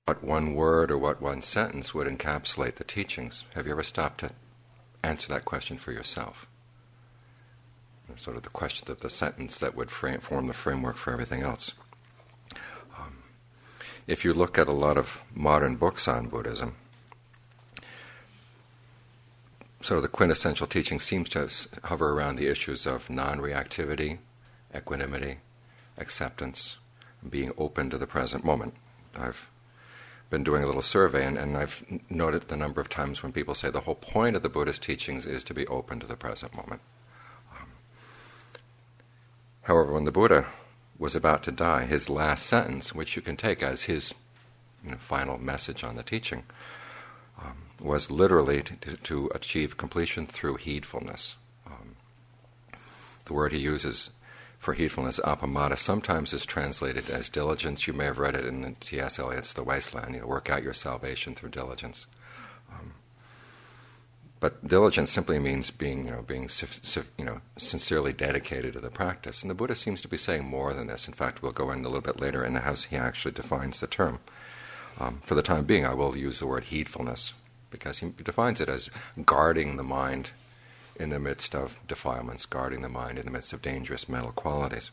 what one word or what one sentence would encapsulate the teachings. Have you ever stopped to answer that question for yourself? Sort of the question, that the sentence that would form the framework for everything else. If you look at a lot of modern books on Buddhism, sort of the quintessential teaching seems to hover around the issues of non-reactivity, equanimity, acceptance, and being open to the present moment. I've been doing a little survey, and I've noted the number of times when people say the whole point of the Buddhist teachings is to be open to the present moment. However, when the Buddha was about to die, his last sentence, which you can take as his final message on the teaching, was literally to achieve completion through heedfulness. The word he uses for heedfulness, apamata, sometimes is translated as diligence. You may have read it in the T.S. Eliot's The Wasteland, work out your salvation through diligence. But diligence simply means being sincerely dedicated to the practice. And the Buddha seems to be saying more than this. In fact, we'll go in a little bit later into how he actually defines the term. For the time being, I will use the word heedfulness, because he defines it as guarding the mind in the midst of defilements, guarding the mind in the midst of dangerous mental qualities.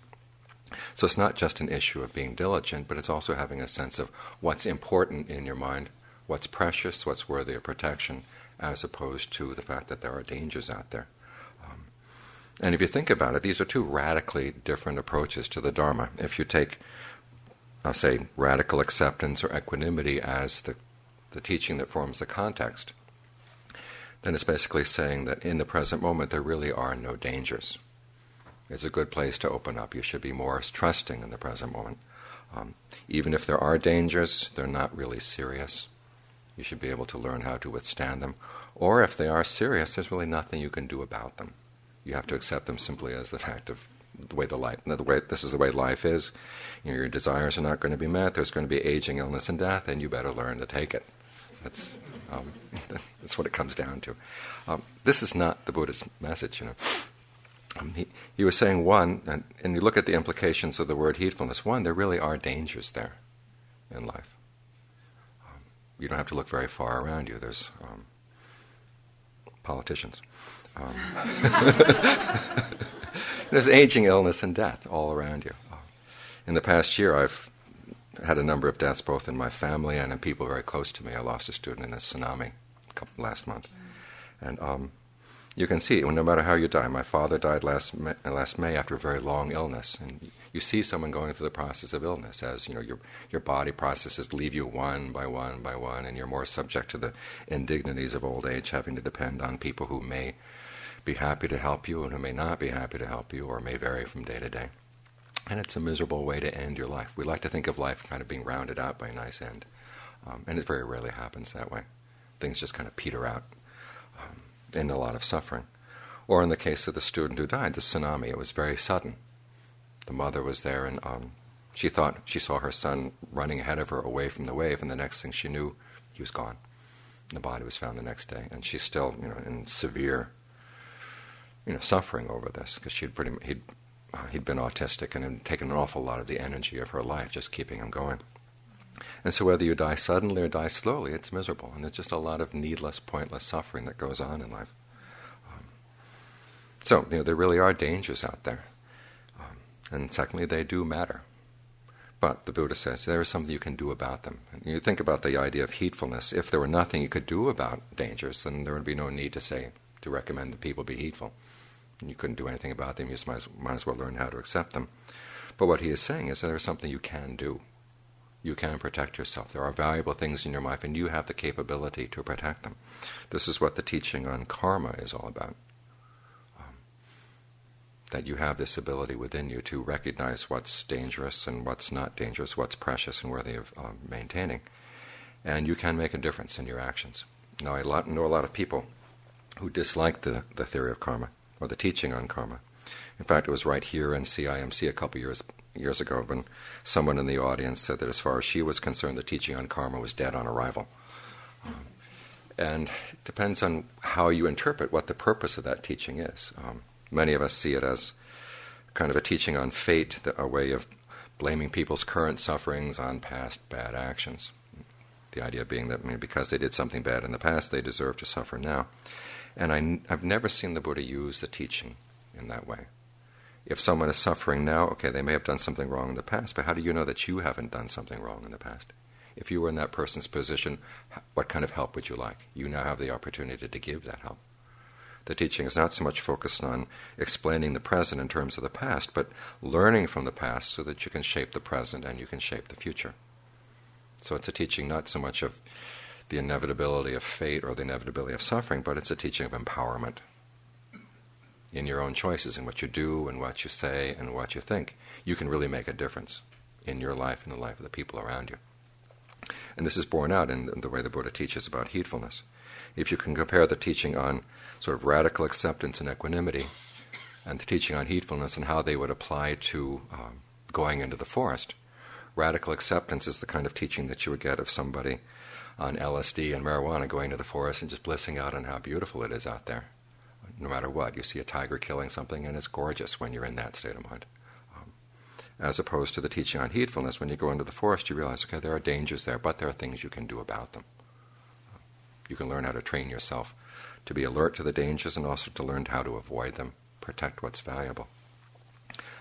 So it's not just an issue of being diligent, but it's also having a sense of what's important in your mind, what's precious, what's worthy of protection, as opposed to the fact that there are dangers out there. And if you think about it, these are two radically different approaches to the Dharma. If you take, I'll say, radical acceptance or equanimity as the teaching that forms the context, then it's basically saying that in the present moment there really are no dangers. It's a good place to open up. You should be more trusting in the present moment. Even if there are dangers, they're not really serious. You should be able to learn how to withstand them. Or if they are serious, there's really nothing you can do about them. You have to accept them simply as the fact of this is the way life is. Your desires are not going to be met. There's going to be aging, illness, and death, and you better learn to take it. That's what it comes down to. This is not the Buddha's message, He was saying, one, and you look at the implications of the word heedfulness, one, there really are dangers there in life. You don't have to look very far around you. There's politicians. There's aging, illness, and death all around you. In the past year, I've had a number of deaths both in my family and in people very close to me. I lost a student in a tsunami last month. And you can see, no matter how you die, my father died last May after a very long illness. And you see someone going through the process of illness as, your body processes leave you one by one by one, and you're more subject to the indignities of old age, having to depend on people who may be happy to help you and who may not be happy to help you, or may vary from day to day. And it's a miserable way to end your life. We like to think of life kind of being rounded out by a nice end. And it very rarely happens that way. Things just kind of peter out in a lot of suffering. Or in the case of the student who died, the tsunami, it was very sudden. The mother was there, and she thought she saw her son running ahead of her away from the wave, and the next thing she knew, he was gone. And the body was found the next day. And she's still, in severe, suffering over this, because he'd been autistic and had taken an awful lot of the energy of her life, just keeping him going. And so whether you die suddenly or die slowly, it's miserable. And there's just a lot of needless, pointless suffering that goes on in life. So there really are dangers out there. And secondly, they do matter. But the Buddha says there is something you can do about them. And you think about the idea of heedfulness. If there were nothing you could do about dangers, then there would be no need to recommend that people be heedful. You couldn't do anything about them. You just might as well learn how to accept them. But what he is saying is that there is something you can do. You can protect yourself. There are valuable things in your life, and you have the capability to protect them. This is what the teaching on karma is all about. That you have this ability within you to recognize what's dangerous and what's not dangerous, what's precious and worthy of maintaining. And you can make a difference in your actions. Now, I know a lot of people who dislike the theory of karma, or the teaching on karma. In fact, it was right here in CIMC a couple years ago when someone in the audience said that as far as she was concerned, the teaching on karma was dead on arrival. And it depends on how you interpret what the purpose of that teaching is. Many of us see it as kind of a teaching on fate, a way of blaming people's current sufferings on past bad actions. The idea being that because they did something bad in the past, they deserve to suffer now. And I've never seen the Buddha use the teaching in that way. If someone is suffering now, okay, they may have done something wrong in the past, but how do you know that you haven't done something wrong in the past? If you were in that person's position, what kind of help would you like? You now have the opportunity to give that help. The teaching is not so much focused on explaining the present in terms of the past, but learning from the past so that you can shape the present and you can shape the future. So it's a teaching not so much of the inevitability of fate or the inevitability of suffering, but it's a teaching of empowerment in your own choices, in what you do and what you say and what you think. You can really make a difference in your life and the life of the people around you. And this is borne out in the way the Buddha teaches about heedfulness. If you can compare the teaching on sort of radical acceptance and equanimity and the teaching on heedfulness and how they would apply to going into the forest, radical acceptance is the kind of teaching that you would get of somebody on LSD and marijuana going to the forest and just blissing out on how beautiful it is out there. No matter what, you see a tiger killing something and it's gorgeous when you're in that state of mind. As opposed to the teaching on heedfulness, when you go into the forest you realize, okay, there are dangers there, but there are things you can do about them. You can learn how to train yourself to be alert to the dangers and also to learn how to avoid them, protect what's valuable.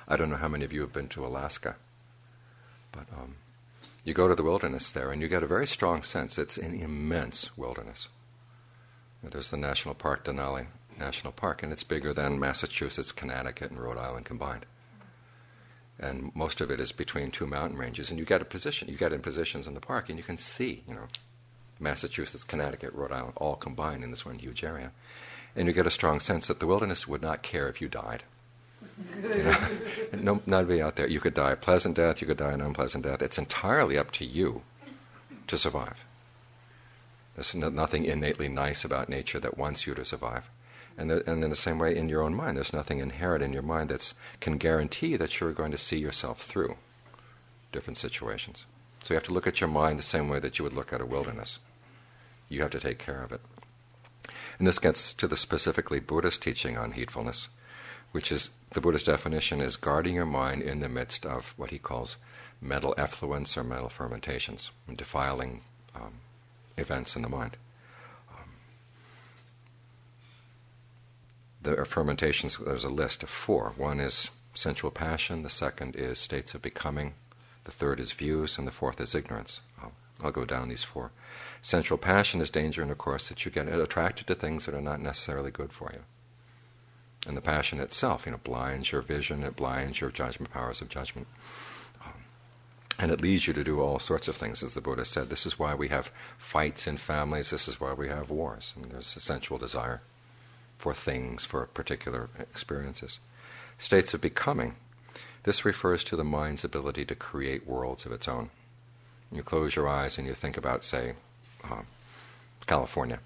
I don't know how many of you have been to Alaska, but you go to the wilderness there and you get a very strong sense. It's an immense wilderness. There's the National Park, Denali National Park, and it's bigger than Massachusetts, Connecticut, and Rhode Island combined. And most of it is between two mountain ranges, and you get in positions in the park, and you can see, Massachusetts, Connecticut, Rhode Island, all combined in this one huge area. And you get a strong sense that the wilderness would not care if you died. Nobody out there. You could die a pleasant death, you could die an unpleasant death. It's entirely up to you to survive. There's nothing innately nice about nature that wants you to survive. And in the same way, in your own mind, there's nothing inherent in your mind that can guarantee that you're going to see yourself through different situations. So you have to look at your mind the same way that you would look at a wilderness. You have to take care of it. And this gets to the specifically Buddhist teaching on heedfulness, which is, the Buddhist definition is guarding your mind in the midst of what he calls mental effluence or mental fermentations, defiling events in the mind. There are fermentations, there's a list of 4. One is sensual passion, the second is states of becoming, the third is views, and the fourth is ignorance. I'll go down these 4. Sensual passion is danger, and of course that you get attracted to things that are not necessarily good for you. And the passion itself, blinds your vision, it blinds your judgment, powers of judgment. And it leads you to do all sorts of things, as the Buddha said. This is why we have fights in families, this is why we have wars. There's a sensual desire for things, for particular experiences. States of becoming. This refers to the mind's ability to create worlds of its own. You close your eyes and you think about, say, California.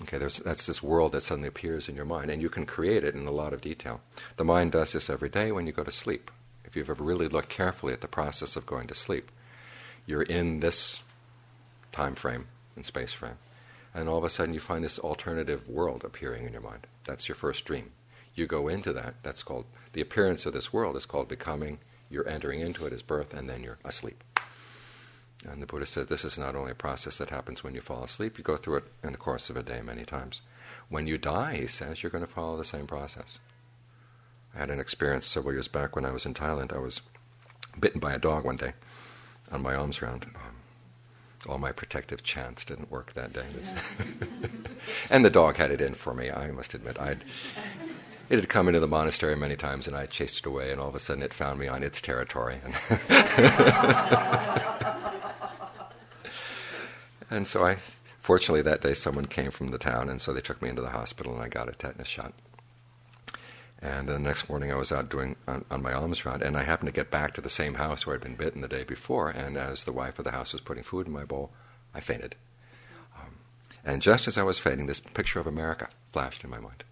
Okay, that's this world that suddenly appears in your mind, and you can create it in a lot of detail. The mind does this every day when you go to sleep. If you've ever really looked carefully at the process of going to sleep, you're in this time frame and space frame. And all of a sudden you find this alternative world appearing in your mind. That's your first dream. You go into that. That's called, the appearance of this world is called becoming. You're entering into it as birth, and then you're asleep. And the Buddha said this is not only a process that happens when you fall asleep, you go through it in the course of a day many times. When you die, he says, you're going to follow the same process. I had an experience several years back when I was in Thailand. I was bitten by a dog one day on my alms round. All my protective chants didn't work that day. And the dog had it in for me, I must admit. It had come into the monastery many times, and I chased it away, and all of a sudden it found me on its territory. And so fortunately that day someone came from the town, and so they took me into the hospital, and I got a tetanus shot. And the next morning I was out doing on my alms round, and I happened to get back to the same house where I'd been bitten the day before, and as the wife of the house was putting food in my bowl, I fainted. And just as I was fainting, this picture of America flashed in my mind.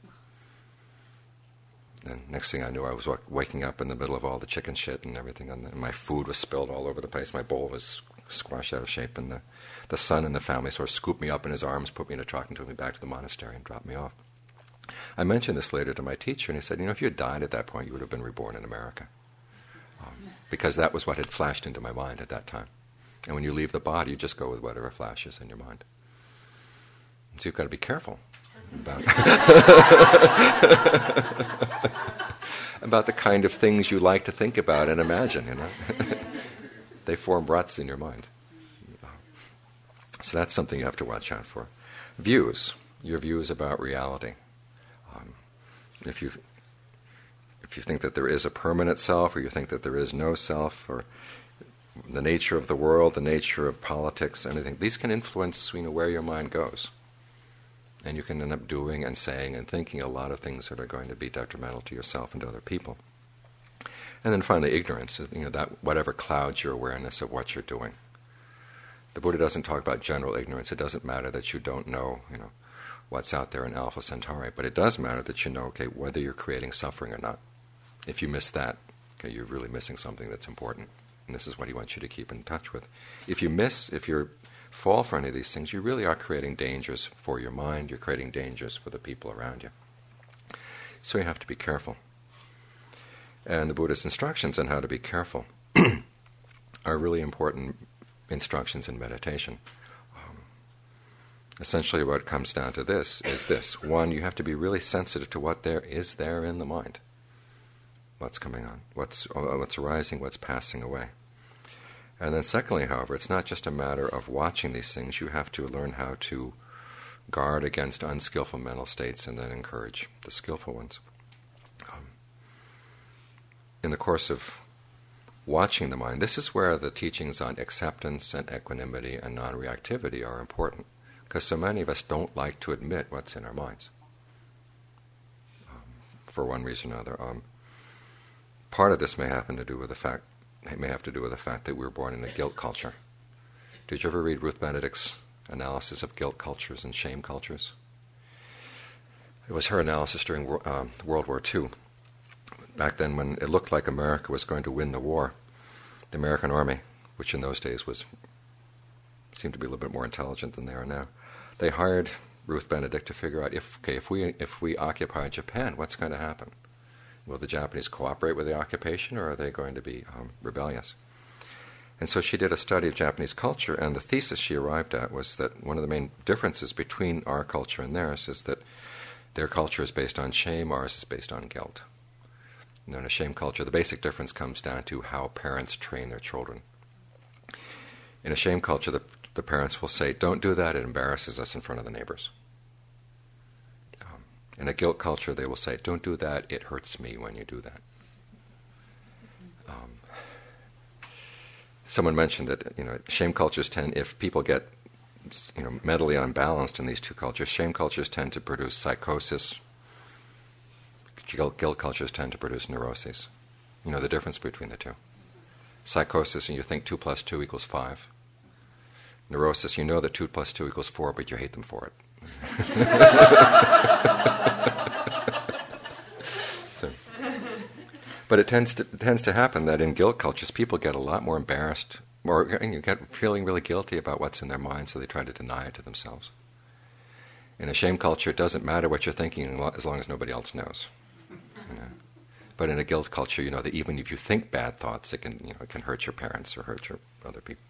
And next thing I knew, I was waking up in the middle of all the chicken shit and everything, and my food was spilled all over the place, my bowl was squashed out of shape, and the son in the family sort of scooped me up in his arms, put me in a truck, and took me back to the monastery and dropped me off. I mentioned this later to my teacher, and he said, if you had died at that point, you would have been reborn in America. Because that was what had flashed into my mind at that time. And when you leave the body, you just go with whatever flashes in your mind. So you've got to be careful about about the kind of things you like to think about and imagine, you know. They form ruts in your mind. So that's something you have to watch out for. Views, your views about reality. If you think that there is a permanent self, or you think that there is no self, or the nature of the world, the nature of politics, anything, these can influence, where your mind goes. And you can end up doing and saying and thinking a lot of things that are going to be detrimental to yourself and to other people. And then finally, ignorance, that whatever clouds your awareness of what you're doing. The Buddha doesn't talk about general ignorance. It doesn't matter that you don't know, what's out there in Alpha Centauri, but it does matter that you know, whether you're creating suffering or not. If you miss that, you're really missing something that's important. And this is what he wants you to keep in touch with. If you fall for any of these things, you really are creating dangers for your mind, you're creating dangers for the people around you. So you have to be careful. And the Buddha's instructions on how to be careful are really important instructions in meditation. Essentially what it comes down to is this. One, you have to be really sensitive to what there is there in the mind. What's coming on, what's arising, what's passing away. And then secondly, however, it's not just a matter of watching these things. You have to learn how to guard against unskillful mental states and then encourage the skillful ones. In the course of watching the mind, this is where the teachings on acceptance and equanimity and non-reactivity are important, because so many of us don't like to admit what's in our minds, for one reason or another. Part of this may have to do with the fact that we were born in a guilt culture. Did you ever read Ruth Benedict's analysis of guilt cultures and shame cultures? It was her analysis during World War II. Back then, when it looked like America was going to win the war, the American Army, which in those days seemed to be a little bit more intelligent than they are now, they hired Ruth Benedict to figure out if we occupy Japan, what's going to happen? Will the Japanese cooperate with the occupation, or are they going to be rebellious? And so she did a study of Japanese culture, and the thesis she arrived at was that one of the main differences between our culture and theirs is that their culture is based on shame, ours is based on guilt. And in a shame culture, the basic difference comes down to how parents train their children. In a shame culture, the parents will say, "Don't do that, it embarrasses us in front of the neighbors." In a guilt culture, they will say, "Don't do that, it hurts me when you do that." Someone mentioned that shame cultures tend, if people get mentally unbalanced in these two cultures, shame cultures tend to produce psychosis. Guilt cultures tend to produce neuroses. The difference between the two. Psychosis, and you think 2 + 2 = 5. Neurosis, that 2 + 2 = 4, but you hate them for it. But it tends to happen that in guilt cultures, people get a lot more embarrassed, or get feeling really guilty about what's in their mind, so they try to deny it to themselves. In a shame culture, it doesn't matter what you're thinking as long as nobody else knows. But in a guilt culture, that even if you think bad thoughts, it can hurt your parents or hurt your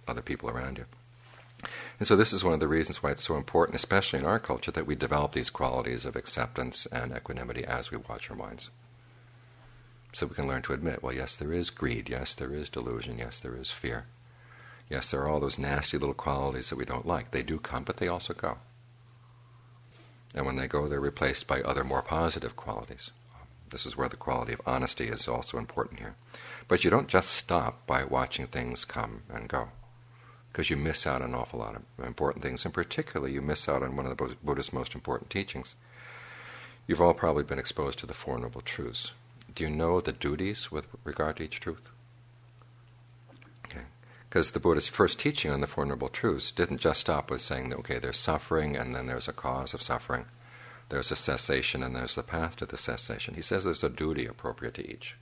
other people around you. And so this is one of the reasons why it's so important, especially in our culture, that we develop these qualities of acceptance and equanimity as we watch our minds. So we can learn to admit, well, yes, there is greed, yes, there is delusion, yes, there is fear. Yes, there are all those nasty little qualities that we don't like. They do come, but they also go. And when they go, they're replaced by other more positive qualities. This is where the quality of honesty is also important here. But you don't just stop by watching things come and go, because you miss out on an awful lot of important things, and particularly you miss out on one of the Buddha's most important teachings. You've all probably been exposed to the Four Noble Truths. Do you know the duties with regard to each truth? Okay. Because the Buddha's first teaching on the Four Noble Truths didn't just stop with saying that, okay, there's suffering and then there's a cause of suffering. There's a cessation and there's the path to the cessation. He says there's a duty appropriate to each.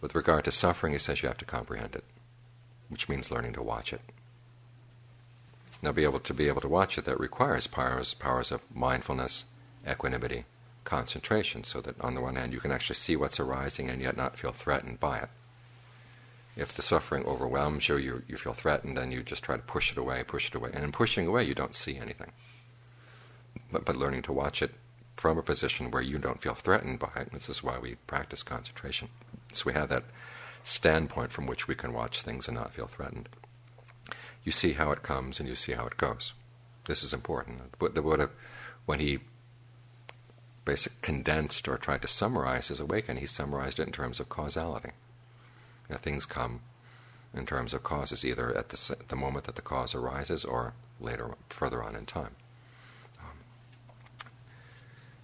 With regard to suffering, he says you have to comprehend it, which means learning to watch it. Now, be able to watch it, that requires powers of mindfulness, equanimity, concentration, so that on the one hand you can actually see what's arising and yet not feel threatened by it. If the suffering overwhelms you, you feel threatened, then you just try to push it away. And in pushing away, you don't see anything. But learning to watch it from a position where you don't feel threatened by it, this is why we practice concentration. So we have that standpoint from which we can watch things and not feel threatened. You see how it comes and you see how it goes. This is important. The Buddha, when he basically condensed or tried to summarize his awakening, he summarized it in terms of causality. Things come in terms of causes, either at the moment that the cause arises or later, further on in time.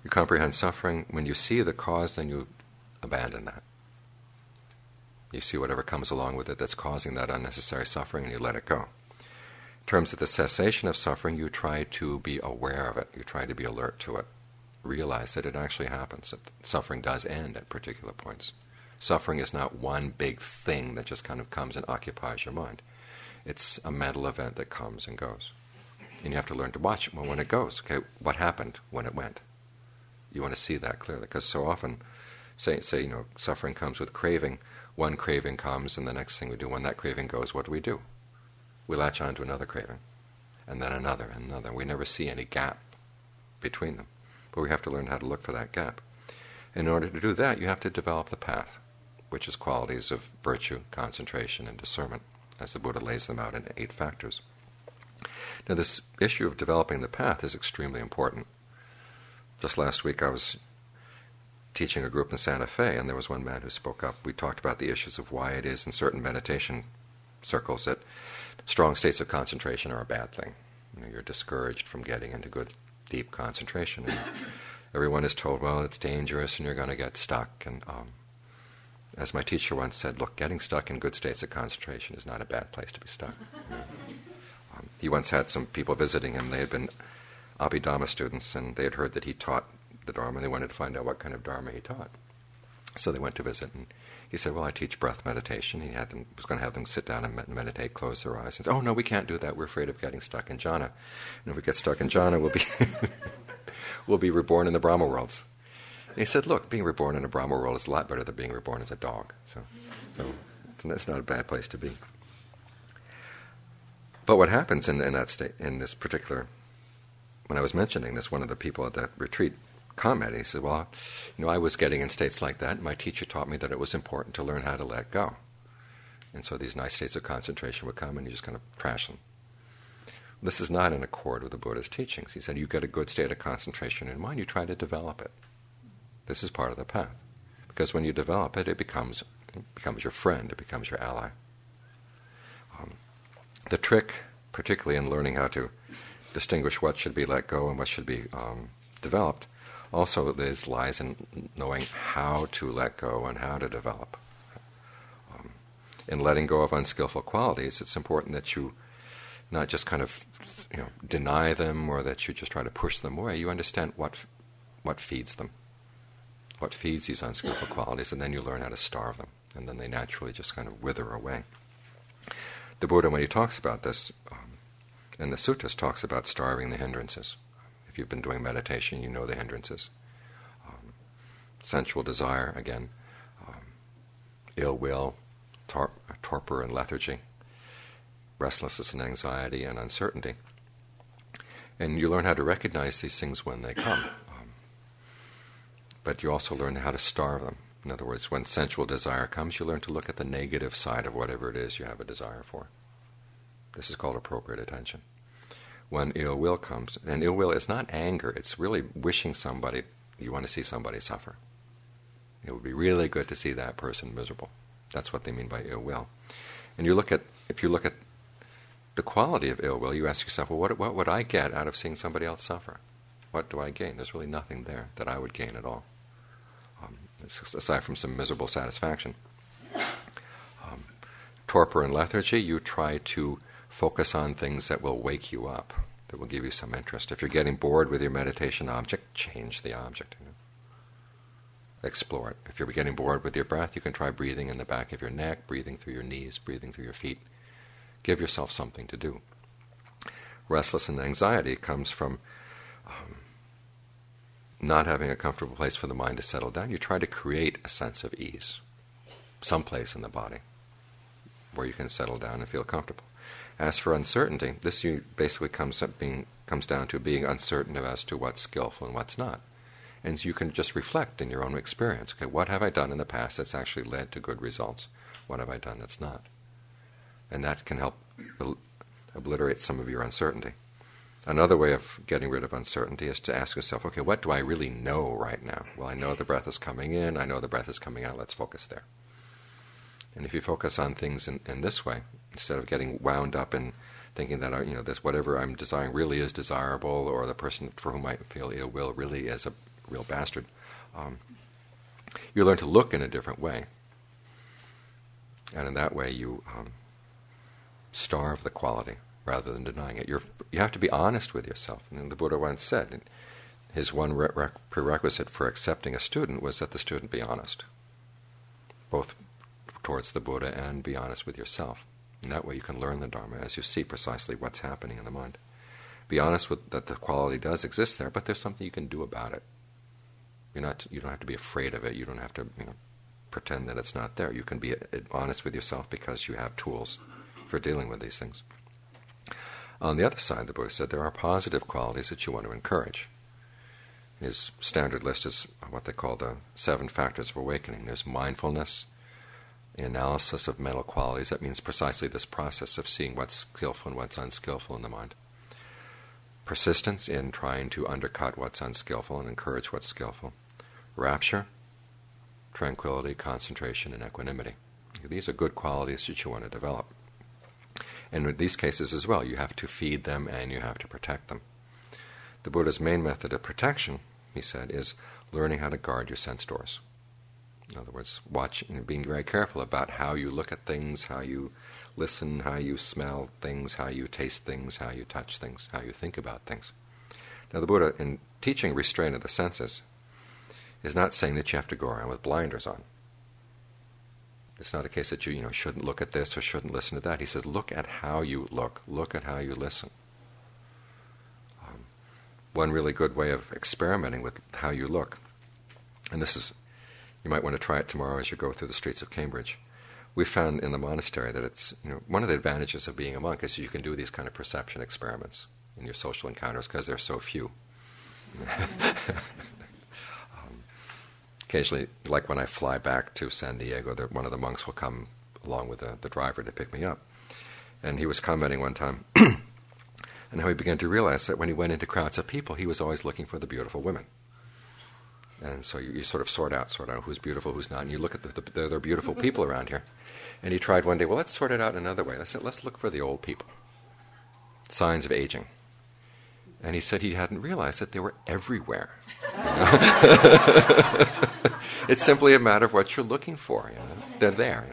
You comprehend suffering. When you see the cause, then you abandon that. You see whatever comes along with it that's causing that unnecessary suffering, and you let it go. In terms of the cessation of suffering, you try to be aware of it. You try to be alert to it. Realize that it actually happens, that suffering does end at particular points. Suffering is not one big thing that just kind of comes and occupies your mind. It's a mental event that comes and goes. And you have to learn to watch it when it goes. Okay, what happened when it went? You want to see that clearly, because so often, say suffering comes with craving. One craving comes, and the next thing we do, when that craving goes, what do? We latch on to another craving, and then another, and another. We never see any gap between them. But we have to learn how to look for that gap. In order to do that, you have to develop the path, which is qualities of virtue, concentration, and discernment, as the Buddha lays them out in 8 factors. Now, this issue of developing the path is extremely important. Just last week I was teaching a group in Santa Fe, and there was one man who spoke up. We talked about the issues of why it is in certain meditation circles that strong states of concentration are a bad thing. You're discouraged from getting into good, deep concentration. And everyone is told, well, it's dangerous and you're going to get stuck. And as my teacher once said, look, getting stuck in good states of concentration is not a bad place to be stuck. He once had some people visiting him. They had been Abhidhamma students, and they had heard that he taught the Dharma, and they wanted to find out what kind of Dharma he taught. So they went to visit, and he said, well, I teach breath meditation. He was going to have them sit down and meditate, close their eyes. He said, oh, no, we can't do that. We're afraid of getting stuck in jhana. And if we get stuck in jhana, we'll be reborn in the Brahma worlds. And he said, look, being reborn in a Brahma world is a lot better than being reborn as a dog. So that's not a bad place to be. But what happens in that state, in this particular, when I was mentioning this, one of the people at that retreat commented. He said, well, I was getting in states like that, and my teacher taught me that it was important to learn how to let go. And so these nice states of concentration would come, and you just kind of trash them. This is not in accord with the Buddha's teachings. He said, you get a good state of concentration in mind, you try to develop it. This is part of the path. Because when you develop it, it becomes your friend, it becomes your ally. The trick, particularly in learning how to distinguish what should be let go and what should be developed, also lies in knowing how to let go and how to develop. In letting go of unskillful qualities, it's important that you not just kind of deny them, or that you just try to push them away. You understand what feeds them, what feeds these unskillful qualities, and then you learn how to starve them, and then they naturally just kind of wither away. The Buddha, when he talks about this, in the suttas, talks about starving the hindrances. If you've been doing meditation, you know the hindrances. Sensual desire, again, ill will, torpor and lethargy, restlessness and anxiety and uncertainty. And you learn how to recognize these things when they come. But you also learn how to starve them. In other words, when sensual desire comes, you learn to look at the negative side of whatever it is you have a desire for. This is called appropriate attention. When ill will comes, and ill will is not anger, it's really wishing you want to see somebody suffer. It would be really good to see that person miserable. That's what they mean by ill will. And if you look at the quality of ill will, you ask yourself, well, what would I get out of seeing somebody else suffer? What do I gain? There's really nothing there that I would gain at all, aside from some miserable satisfaction. Torpor and lethargy, you try to focus on things that will wake you up, that will give you some interest. If you're getting bored with your meditation object, change the object. Explore it. If you're getting bored with your breath, you can try breathing in the back of your neck, breathing through your knees, breathing through your feet. Give yourself something to do. Restlessness and anxiety comes from not having a comfortable place for the mind to settle down. You try to create a sense of ease, someplace in the body. where you can settle down and feel comfortable. As for uncertainty, this basically comes down to being uncertain as to what's skillful and what's not. And you can just reflect in your own experience. Okay, what have I done in the past that's actually led to good results? What have I done that's not? And that can help obliterate some of your uncertainty. Another way of getting rid of uncertainty is to ask yourself, okay, what do I really know right now? Well, I know the breath is coming in, I know the breath is coming out, let's focus there. And if you focus on things in this way, instead of getting wound up in thinking that this whatever I'm desiring really is desirable, or the person for whom I feel ill will really is a real bastard, you learn to look in a different way. And in that way you starve the quality rather than denying it. You have to be honest with yourself. And the Buddha once said, his one prerequisite for accepting a student was that the student be honest, both towards the Buddha and be honest with yourself. And that way you can learn the Dharma as you see precisely what's happening in the mind. Be honest with that the quality does exist there, but there's something you can do about it. You don't have to be afraid of it. You don't have to pretend that it's not there. You can be honest with yourself because you have tools for dealing with these things. On the other side, the Buddha said there are positive qualities that you want to encourage. His standard list is what they call the 7 factors of awakening. There's mindfulness, analysis of mental qualities. That means precisely this process of seeing what's skillful and what's unskillful in the mind. Persistence in trying to undercut what's unskillful and encourage what's skillful. Rapture, tranquility, concentration, and equanimity. These are good qualities that you want to develop. And in these cases as well, you have to feed them and you have to protect them. The Buddha's main method of protection, he said, is learning how to guard your sense doors. In other words, being very careful about how you look at things, how you listen, how you smell things, how you taste things, how you touch things, how you think about things. Now the Buddha, in teaching restraint of the senses, is not saying that you have to go around with blinders on. It's not a case that you shouldn't look at this or shouldn't listen to that. He says, look at how you look at how you listen. One really good way of experimenting with how you look, and this is, you might want to try it tomorrow as you go through the streets of Cambridge. We found in the monastery that it's, one of the advantages of being a monk is you can do these kind of perception experiments in your social encounters because they're so few. Occasionally, like when I fly back to San Diego, one of the monks will come along with the driver to pick me up. And he was commenting one time and how he began to realize that when he went into crowds of people, he was always looking for the beautiful women. And so you sort of sort out who's beautiful, who's not, and you look at there are beautiful people around here. And he tried one day, well, let's sort it out another way. Let's look for the old people, signs of aging. And he said he hadn't realized that they were everywhere. It's simply a matter of what you're looking for. They're there.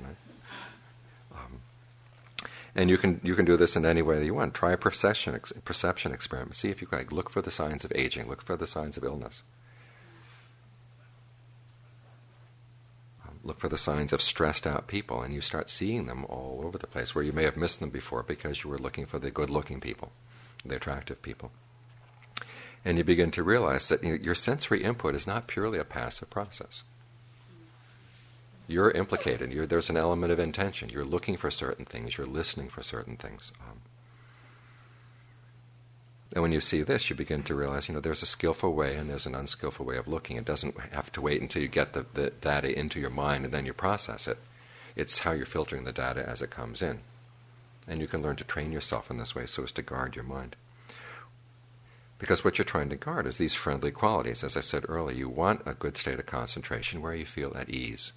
And you can do this in any way that you want. Try a perception experiment. See if you can look for the signs of aging. Look for the signs of illness. Look for the signs of stressed out people, and you start seeing them all over the place where you may have missed them before because you were looking for the good-looking people, the attractive people. And you begin to realize that your sensory input is not purely a passive process. You're implicated. There's an element of intention. You're looking for certain things. You're listening for certain things. And when you see this, you begin to realize, there's a skillful way and there's an unskillful way of looking. It doesn't have to wait until you get the data into your mind and then you process it. It's how you're filtering the data as it comes in. And you can learn to train yourself in this way so as to guard your mind. Because what you're trying to guard is these friendly qualities. As I said earlier, you want a good state of concentration where you feel at ease,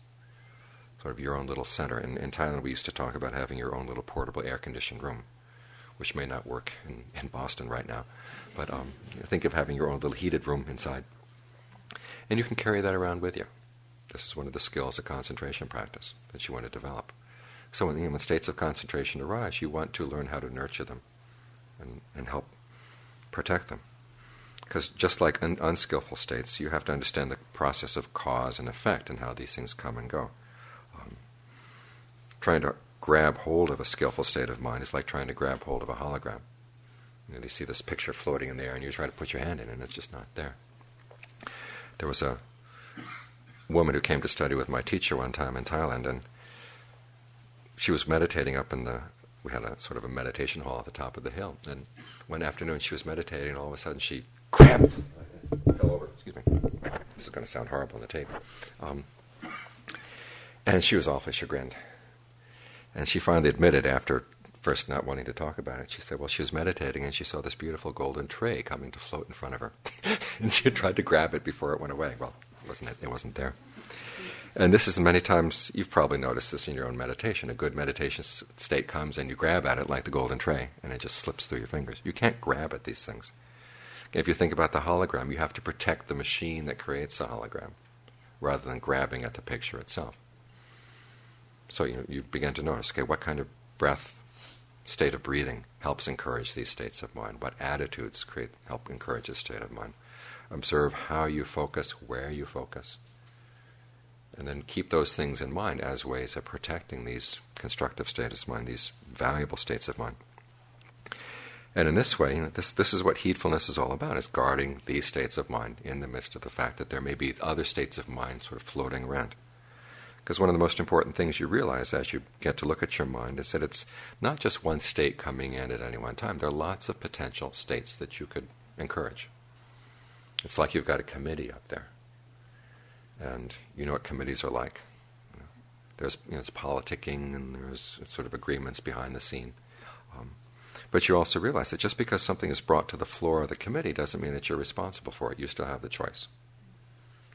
sort of your own little center. In Thailand, we used to talk about having your own little portable air-conditioned room, which may not work in Boston right now. But think of having your own little heated room inside. And you can carry that around with you. This is one of the skills of concentration practice that you want to develop. So when states of concentration arise, you want to learn how to nurture them and help protect them. Because just like in unskillful states, you have to understand the process of cause and effect and how these things come and go. Trying to grab hold of a skillful state of mind is like trying to grab hold of a hologram. You see this picture floating in the air and you try to put your hand in it and it's just not there. There was a woman who came to study with my teacher one time in Thailand, and she was meditating up in we had a sort of a meditation hall at the top of the hill, and one afternoon she was meditating, and all of a sudden she fell over. Excuse me. This is going to sound horrible on the tape. And she was awfully chagrined. And she finally admitted, after first not wanting to talk about it, she said, well, she was meditating and she saw this beautiful golden tray coming to float in front of her. And she had tried to grab it before it went away. Well, it wasn't there. And this is many times, you've probably noticed this in your own meditation. A good meditation state comes and you grab at it like the golden tray, and it just slips through your fingers. You can't grab at these things. If you think about the hologram, you have to protect the machine that creates the hologram rather than grabbing at the picture itself. So you begin to notice, okay, what kind of state of breathing helps encourage these states of mind? What attitudes help encourage this state of mind? Observe how you focus, where you focus. And then keep those things in mind as ways of protecting these constructive states of mind, these valuable states of mind. And in this way, this is what heedfulness is all about, is guarding these states of mind in the midst of the fact that there may be other states of mind sort of floating around. Because one of the most important things you realize as you get to look at your mind is that it's not just one state coming in at any one time. There are lots of potential states that you could encourage. It's like you've got a committee up there. And you know what committees are like. There's politicking, and there's sort of agreements behind the scene. But you also realize that just because something is brought to the floor of the committee doesn't mean that you're responsible for it. You still have the choice.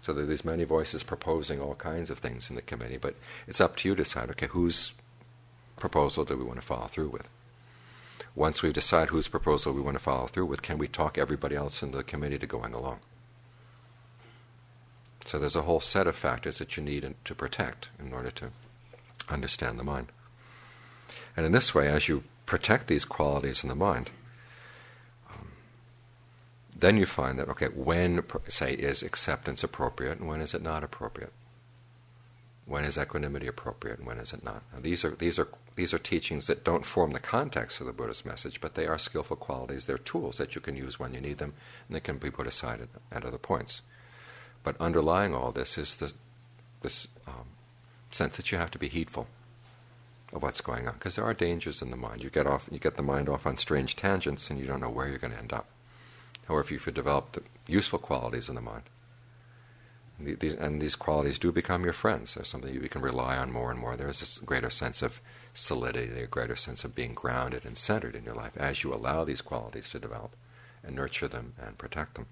So there are these many voices proposing all kinds of things in the committee, but it's up to you to decide, okay, whose proposal do we want to follow through with? Once we've decided whose proposal we want to follow through with, can we talk everybody else in the committee to going along? So there's a whole set of factors that you need to protect in order to understand the mind. And in this way, as you protect these qualities in the mind, then you find that, okay, when, say, is acceptance appropriate and when is it not appropriate? When is equanimity appropriate and when is it not? Now, these are teachings that don't form the context of the Buddha's message, but they are skillful qualities. They're tools that you can use when you need them, and they can be put aside at other points. But underlying all this is this sense that you have to be heedful of what's going on, because there are dangers in the mind. You get the mind off on strange tangents, and you don't know where you're going to end up. However, if you develop the useful qualities in the mind, these qualities do become your friends. There's something you can rely on more and more. There's this greater sense of solidity, a greater sense of being grounded and centered in your life as you allow these qualities to develop and nurture them and protect them.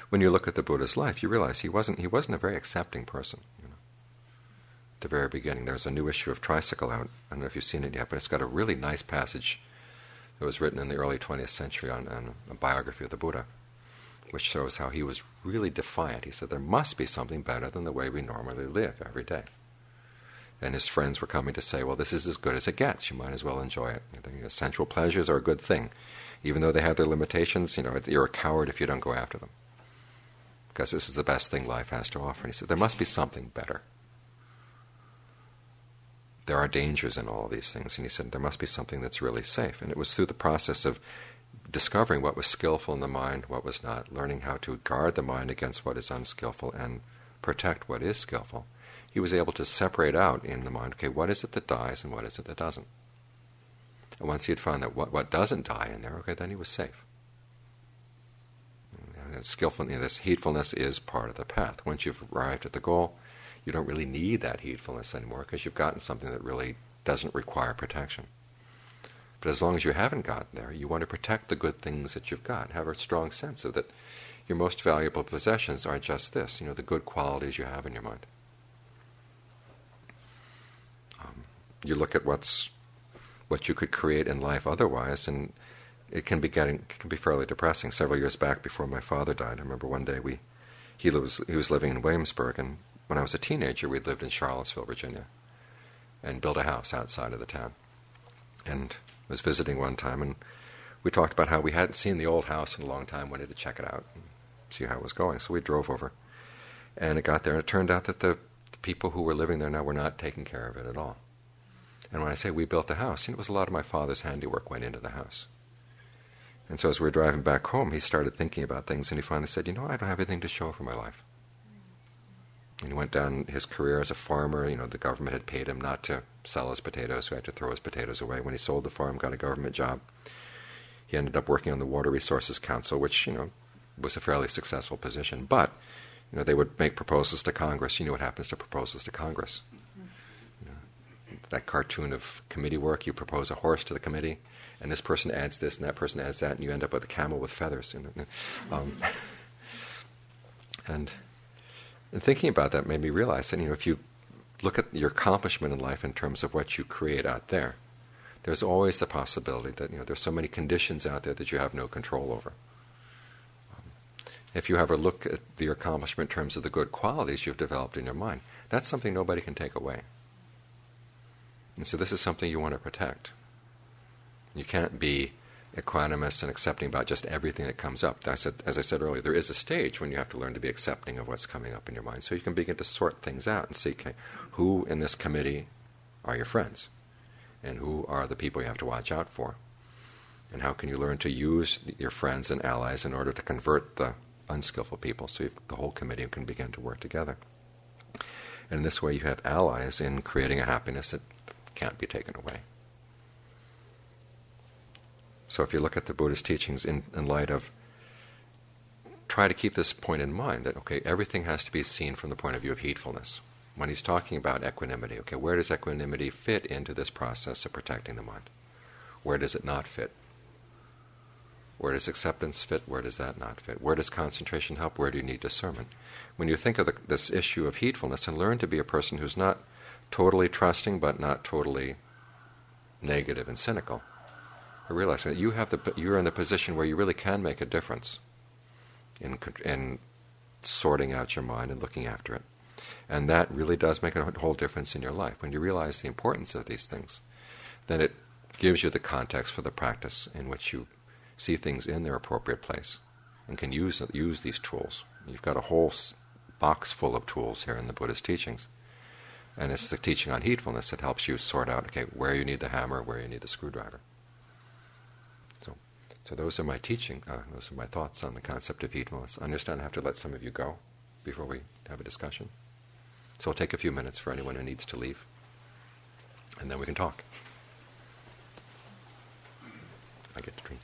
When you look at the Buddha's life, you realize he wasn't a very accepting person. At the very beginning, there's a new issue of Tricycle out. I don't know if you've seen it yet, but it's got a really nice passage that was written in the early 20th century on a biography of the Buddha, which shows how he was really defiant. He said there must be something better than the way we normally live every day. And his friends were coming to say, well, this is as good as it gets. You might as well enjoy it. Sensual pleasures are a good thing. Even though they have their limitations, you're a coward if you don't go after them, because this is the best thing life has to offer. And he said, there must be something better. There are dangers in all of these things. And he said, there must be something that's really safe. And it was through the process of discovering what was skillful in the mind, what was not, learning how to guard the mind against what is unskillful and protect what is skillful. He was able to separate out in the mind, okay, what is it that dies and what is it that doesn't? And once he had found that what doesn't die in there, okay, then he was safe. This heedfulness is part of the path. Once you've arrived at the goal, you don't really need that heedfulness anymore because you've gotten something that really doesn't require protection. But as long as you haven't gotten there, you want to protect the good things that you've got. Have a strong sense of that your most valuable possessions are just this, the good qualities you have in your mind. You look at what you could create in life otherwise, and it can be fairly depressing. Several years back, before my father died, I remember one day he was living in Williamsburg, and when I was a teenager, we'd lived in Charlottesville, Virginia, and built a house outside of the town. And I was visiting one time, and we talked about how we hadn't seen the old house in a long time, wanted to check it out and see how it was going. So we drove over, and it got there, and it turned out that the people who were living there now were not taking care of it at all. And when I say we built the house, it was a lot of my father's handiwork went into the house. And so as we were driving back home, he started thinking about things, and he finally said, I don't have anything to show for my life. And he went down his career as a farmer. The government had paid him not to sell his potatoes, so he had to throw his potatoes away. When he sold the farm, got a government job. He ended up working on the Water Resources Council, which, was a fairly successful position. But, they would make proposals to Congress. You know what happens to proposals to Congress. That cartoon of committee work, you propose a horse to the committee, and this person adds this and that person adds that, and you end up with a camel with feathers. And thinking about that made me realize that, if you look at your accomplishment in life in terms of what you create out there, there's always the possibility that, there's so many conditions out there that you have no control over. If you have a look at your accomplishment in terms of the good qualities you've developed in your mind, that's something nobody can take away. And so this is something you want to protect. You can't be equanimous and accepting about just everything that comes up. As I said earlier, there is a stage when you have to learn to be accepting of what's coming up in your mind, so you can begin to sort things out and see, okay, who in this committee are your friends, and who are the people you have to watch out for, and how can you learn to use your friends and allies in order to convert the unskillful people, so the whole committee can begin to work together. And in this way you have allies in creating a happiness that can't be taken away. So if you look at the Buddha's teachings in light of, try to keep this point in mind, that, okay, everything has to be seen from the point of view of heedfulness. When he's talking about equanimity, okay, where does equanimity fit into this process of protecting the mind? Where does it not fit? Where does acceptance fit? Where does that not fit? Where does concentration help? Where do you need discernment? When you think of this issue of heedfulness and learn to be a person who's not totally trusting but not totally negative and cynical, I realize that you're in the position where you really can make a difference in sorting out your mind and looking after it. And that really does make a whole difference in your life. When you realize the importance of these things, then it gives you the context for the practice in which you see things in their appropriate place and can use these tools. You've got a whole box full of tools here in the Buddha's teachings. And it's the teaching on heedfulness that helps you sort out, okay, where you need the hammer, where you need the screwdriver. So those are my those are my thoughts on the concept of heedfulness. I understand I have to let some of you go before we have a discussion. So I'll take a few minutes for anyone who needs to leave, and then we can talk. I get to drink.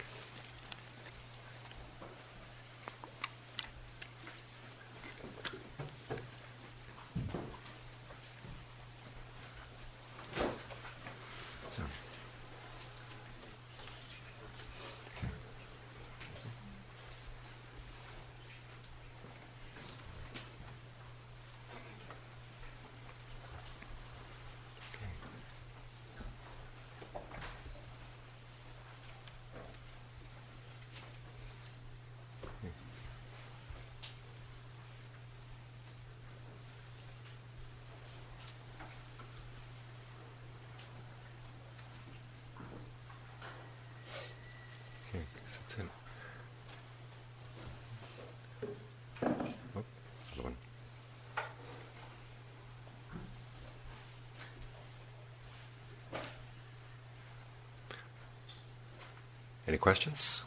Any questions?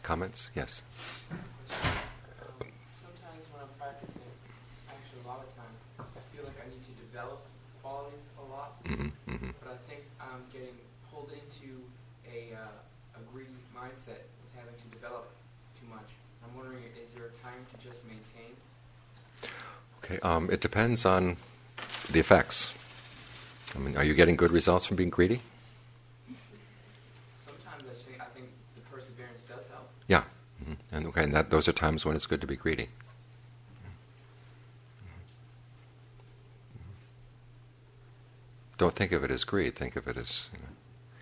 Comments? Yes. Sometimes when I'm practicing, actually a lot of times, I feel like I need to develop qualities a lot, but I think I'm getting pulled into a greedy mindset with having to develop too much. I'm wondering, is there a time to just maintain? Okay, it depends on the effects. I mean, are you getting good results from being greedy? Yeah, and those are times when it's good to be greedy. Don't think of it as greed. Think of it as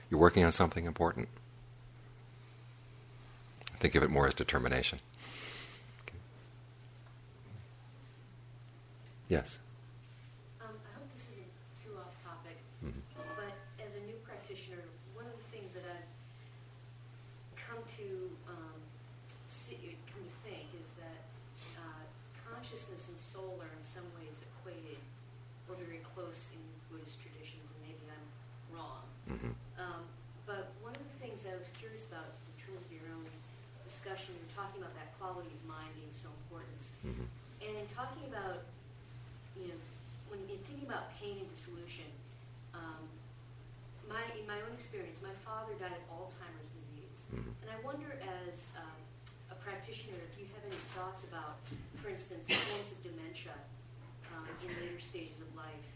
you're working on something important. Think of it more as determination. Okay. Yes. I hope this isn't too off topic, but as a new practitioner, one of the things that I've come to think is that consciousness and soul are in some ways equated or very close in Buddhist traditions, and maybe I'm wrong. But one of the things I was curious about in terms of your own discussion, you were talking about that quality of mind being so important. And in talking about, when you're thinking about pain and dissolution, in my own experience, my father died of Alzheimer's disease. And I wonder, as a practitioner, if you have any thoughts about, for instance, forms of dementia in later stages of life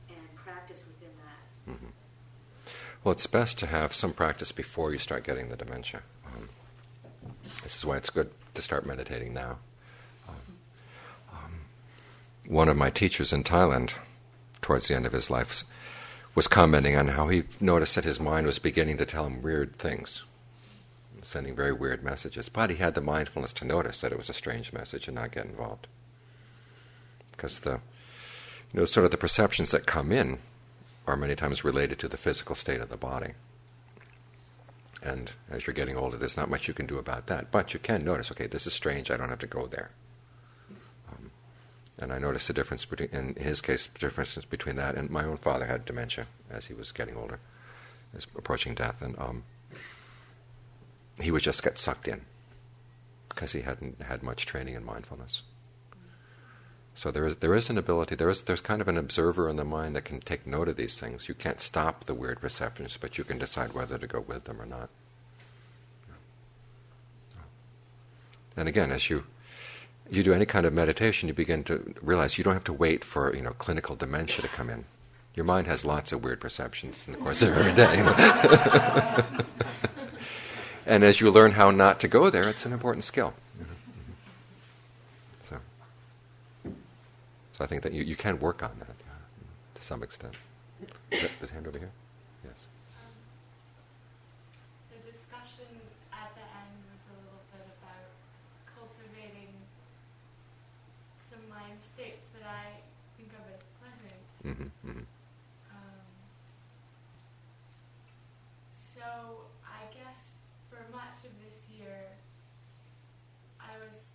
and practice within that. Well, it's best to have some practice before you start getting the dementia. This is why it's good to start meditating now. One of my teachers in Thailand, towards the end of his life, was commenting on how he noticed that his mind was beginning to tell him weird things, sending very weird messages. But he had the mindfulness to notice that it was a strange message and not get involved. Because sort of the perceptions that come in are many times related to the physical state of the body. And as you're getting older, there's not much you can do about that. But you can notice, okay, this is strange, I don't have to go there. And I noticed the difference in his case, differences between that and my own father had dementia as he was getting older, he was approaching death, and he would just get sucked in because he hadn't had much training in mindfulness. So there is an ability, there's kind of an observer in the mind that can take note of these things. You can't stop the weird perceptions, but you can decide whether to go with them or not. And again, as you do any kind of meditation, you begin to realize you don't have to wait for clinical dementia to come in. Your mind has lots of weird perceptions in the course of every day. And as you learn how not to go there, it's an important skill. So I think that you can work on that to some extent. The hand over here? Yes. The discussion at the end was a little bit about cultivating some mind states that I think of as pleasant. So I guess for much of this year, I was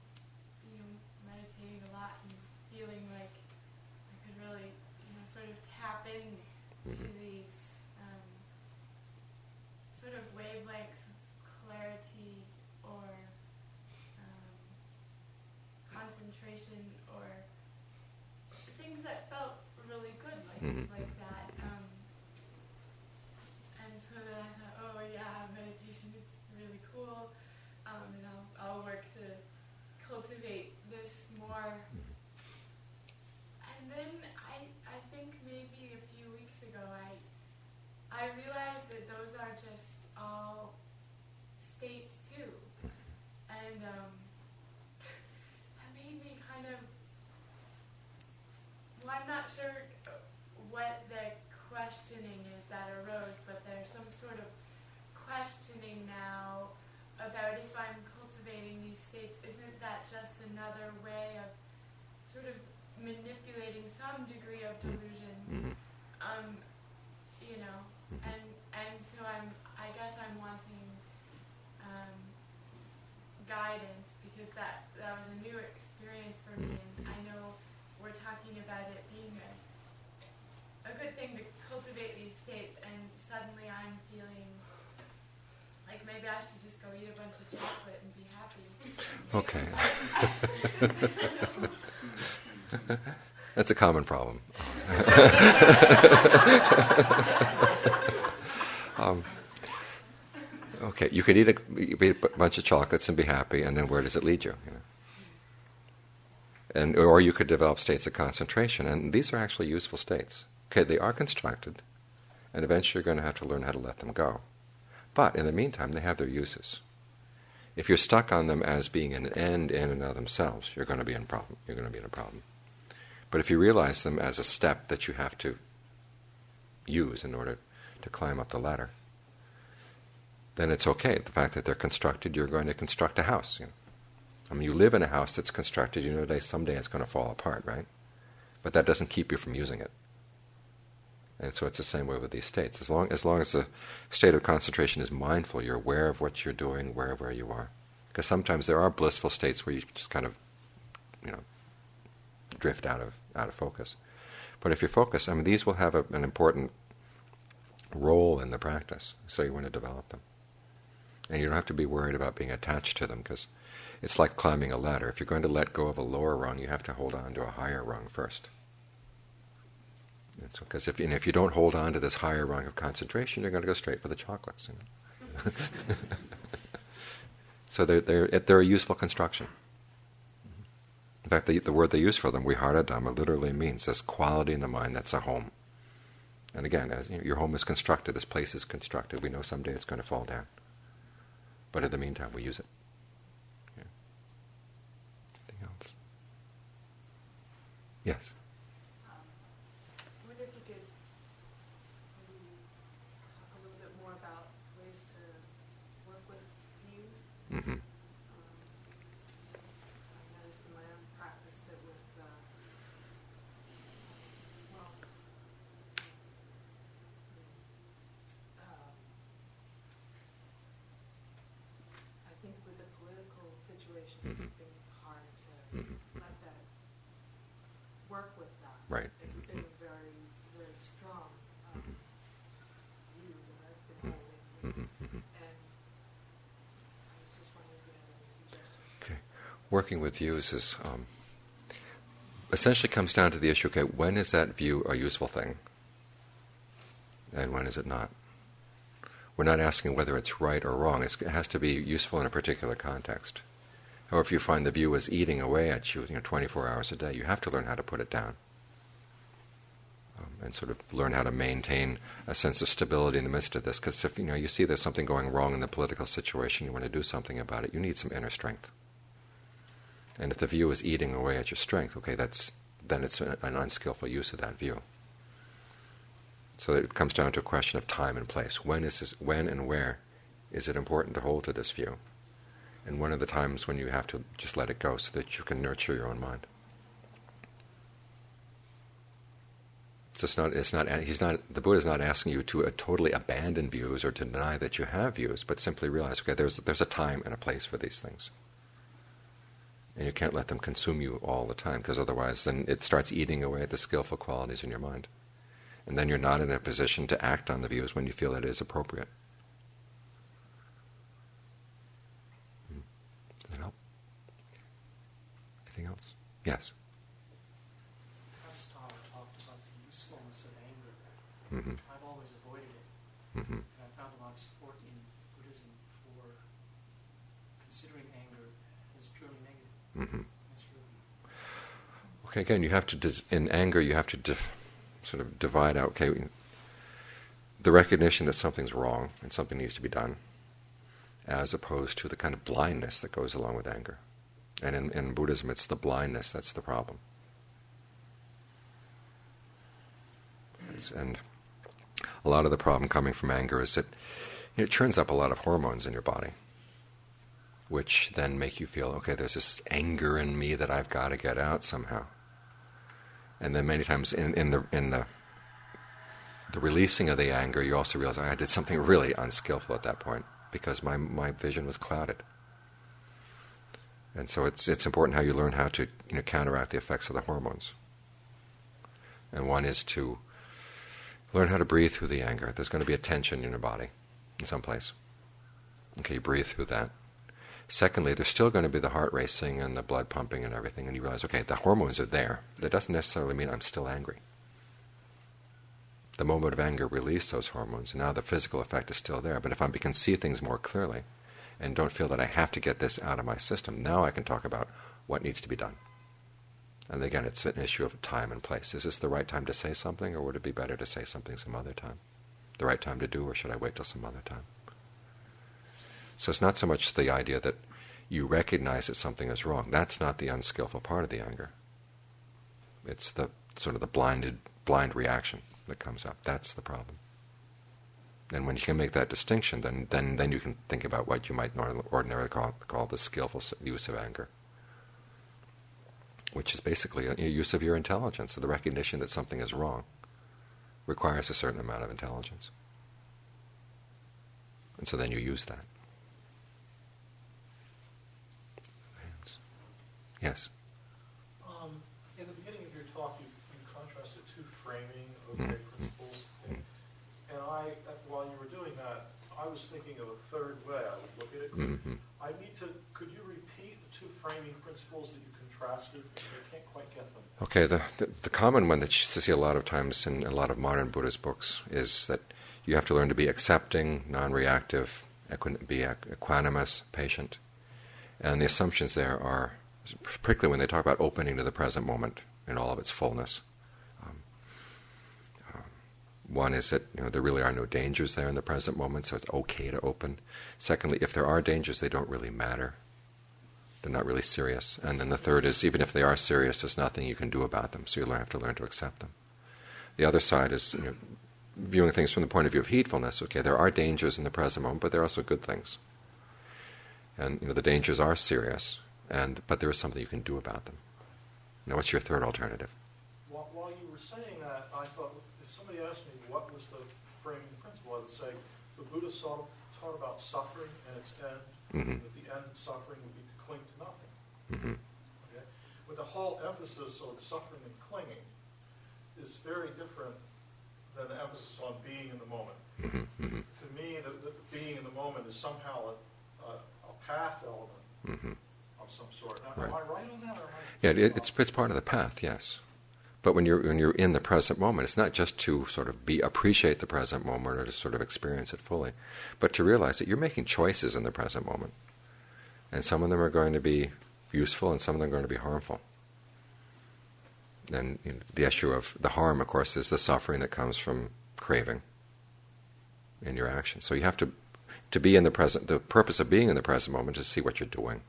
meditating a lot and feeling like I could really sort of tap into these sort of wavelengths of clarity or concentration or things that felt really good like that. And so then I thought, oh yeah, meditation is really cool, and I'll work to cultivate this more. And then I think maybe a few weeks ago I realized that those are just all states too. And that made me kind of, I'm not sure what the questioning is that arose, but there's some sort of questioning now about if I'm cultivating these states, isn't that just another way of sort of manipulating some degree of delusion? And so I guess I'm wanting guidance, because that was a new experience for me, and I know we're talking about it being a good thing to cultivate these states, and suddenly I'm feeling like maybe I should just go eat a bunch of chocolate and be happy. Okay. That's a common problem. Okay, you could eat a bunch of chocolates and be happy, and then where does it lead you? Or you could develop states of concentration, and these are actually useful states. Okay, they are constructed, and eventually you're going to have to learn how to let them go. But in the meantime, they have their uses. If you're stuck on them as being an end in and of themselves, you're going to be in a problem. But if you realize them as a step that you have to use in order to climb up the ladder, then it's okay. The fact that they're constructed, you're going to construct a house. You live in a house that's constructed, someday it's going to fall apart, right? But that doesn't keep you from using it. And so it's the same way with these states. As long as the state of concentration is mindful, you're aware of what you're doing, aware of where you are. Because sometimes there are blissful states where you just kind of, drift out of focus. But if you focus, these will have an important role in the practice, so you want to develop them. And you don't have to be worried about being attached to them, because it's like climbing a ladder. If you're going to let go of a lower rung, you have to hold on to a higher rung first. Because if you don't hold on to this higher rung of concentration, you're going to go straight for the chocolates. So they're a useful construction. In fact, the word they use for them, Vihara Dhamma, literally means this quality in the mind that's a home. And again, as your home is constructed, this place is constructed. We know someday it's going to fall down. But in the meantime, we use it. Yeah. Anything else? Yes. I wonder if you could maybe talk a little bit more about ways to work with views. Mm-hmm. I noticed in my own practice that with, I think with the political situation, it's been hard to let that work with that. Right. It's been a very, very strong view that I've been holding. And I was just wondering if you had any suggestions. Okay. Working with views is essentially comes down to the issue, okay, when is that view a useful thing? And when is it not? We're not asking whether it's right or wrong. It has to be useful in a particular context. However, if you find the view is eating away at you, 24 hours a day, you have to learn how to put it down. And sort of learn how to maintain a sense of stability in the midst of this. Because if you see there's something going wrong in the political situation, you want to do something about it, you need some inner strength. And if the view is eating away at your strength, okay, then it's an unskillful use of that view. So it comes down to a question of time and place. When and where is it important to hold to this view? And when are the times when you have to just let it go so that you can nurture your own mind? So the Buddha is not asking you to totally abandon views or to deny that you have views, but simply realize, okay, there's a time and a place for these things. And you can't let them consume you all the time, because otherwise then it starts eating away at the skillful qualities in your mind. And then you're not in a position to act on the views when you feel it is appropriate. Does that help? Anything else? Yes. Aristotle talked about the usefulness of anger. Mm-hmm. I've always avoided it. Mm-hmm. And I found a lot of support in Buddhism for considering anger as purely negative. Mm-hmm. That's really... Okay, again, you have to, in anger, you have to sort of divide out, okay, the recognition that something's wrong and something needs to be done, as opposed to the kind of blindness that goes along with anger. And in Buddhism, it's the blindness that's the problem. And a lot of the problem coming from anger is that it churns up a lot of hormones in your body, which then make you feel, okay, there's this anger in me that I've got to get out somehow. And then many times in the releasing of the anger, you also realize, I did something really unskillful at that point because my vision was clouded. And so it's important how you learn how to counteract the effects of the hormones. And one is to learn how to breathe through the anger. There's going to be a tension in your body in some place. Okay, you breathe through that. Secondly, there's still going to be the heart racing and the blood pumping and everything, and you realize, okay, the hormones are there. That doesn't necessarily mean I'm still angry. The moment of anger released those hormones, and now the physical effect is still there. But if I can see things more clearly and don't feel that I have to get this out of my system, now I can talk about what needs to be done. And again, it's an issue of time and place. Is this the right time to say something, or would it be better to say something some other time? The right time to do, or should I wait till some other time? So it's not so much the idea that you recognize that something is wrong. That's not the unskillful part of the anger. It's the sort of the blind reaction that comes up. That's the problem. And when you can make that distinction, then you can think about what you might ordinarily call the skillful use of anger, which is basically a use of your intelligence. So the recognition that something is wrong requires a certain amount of intelligence. And so then you use that. Yes? In the beginning of your talk, you contrasted two framing of principles. And while you were doing that, I was thinking of a third way I would look at it. Could you repeat the two framing principles that you contrasted? I can't quite get them. Okay, the common one that you see a lot of times in a lot of modern Buddhist books is that you have to learn to be accepting, non-reactive, be equanimous, patient. And the assumptions there are, particularly when they talk about opening to the present moment in all of its fullness. One is that there really are no dangers there in the present moment, so it's okay to open. Secondly, if there are dangers, they don't really matter. They're not really serious. And then the third is, even if they are serious, there's nothing you can do about them, so you have to learn to accept them. The other side is viewing things from the point of view of heedfulness. Okay, there are dangers in the present moment, but there are also good things. And the dangers are serious, but there is something you can do about them. Now, what's your third alternative? While you were saying that, I thought, if somebody asked me what was the framing principle, I would say the Buddha taught about suffering and its end, and that the end of suffering would be to cling to nothing. Okay? But the whole emphasis on suffering and clinging is very different than the emphasis on being in the moment. To me, the being in the moment is somehow a path element of some sort. Now, am I right on that? Or it's part of the path, yes. But when you're in the present moment, it's not just to sort of appreciate the present moment or to sort of experience it fully, but to realize that you're making choices in the present moment. And some of them are going to be useful and some of them are going to be harmful. And the issue of the harm, of course, is the suffering that comes from craving in your actions. So you have to be in the present. The purpose of being in the present moment is to see what you're doing.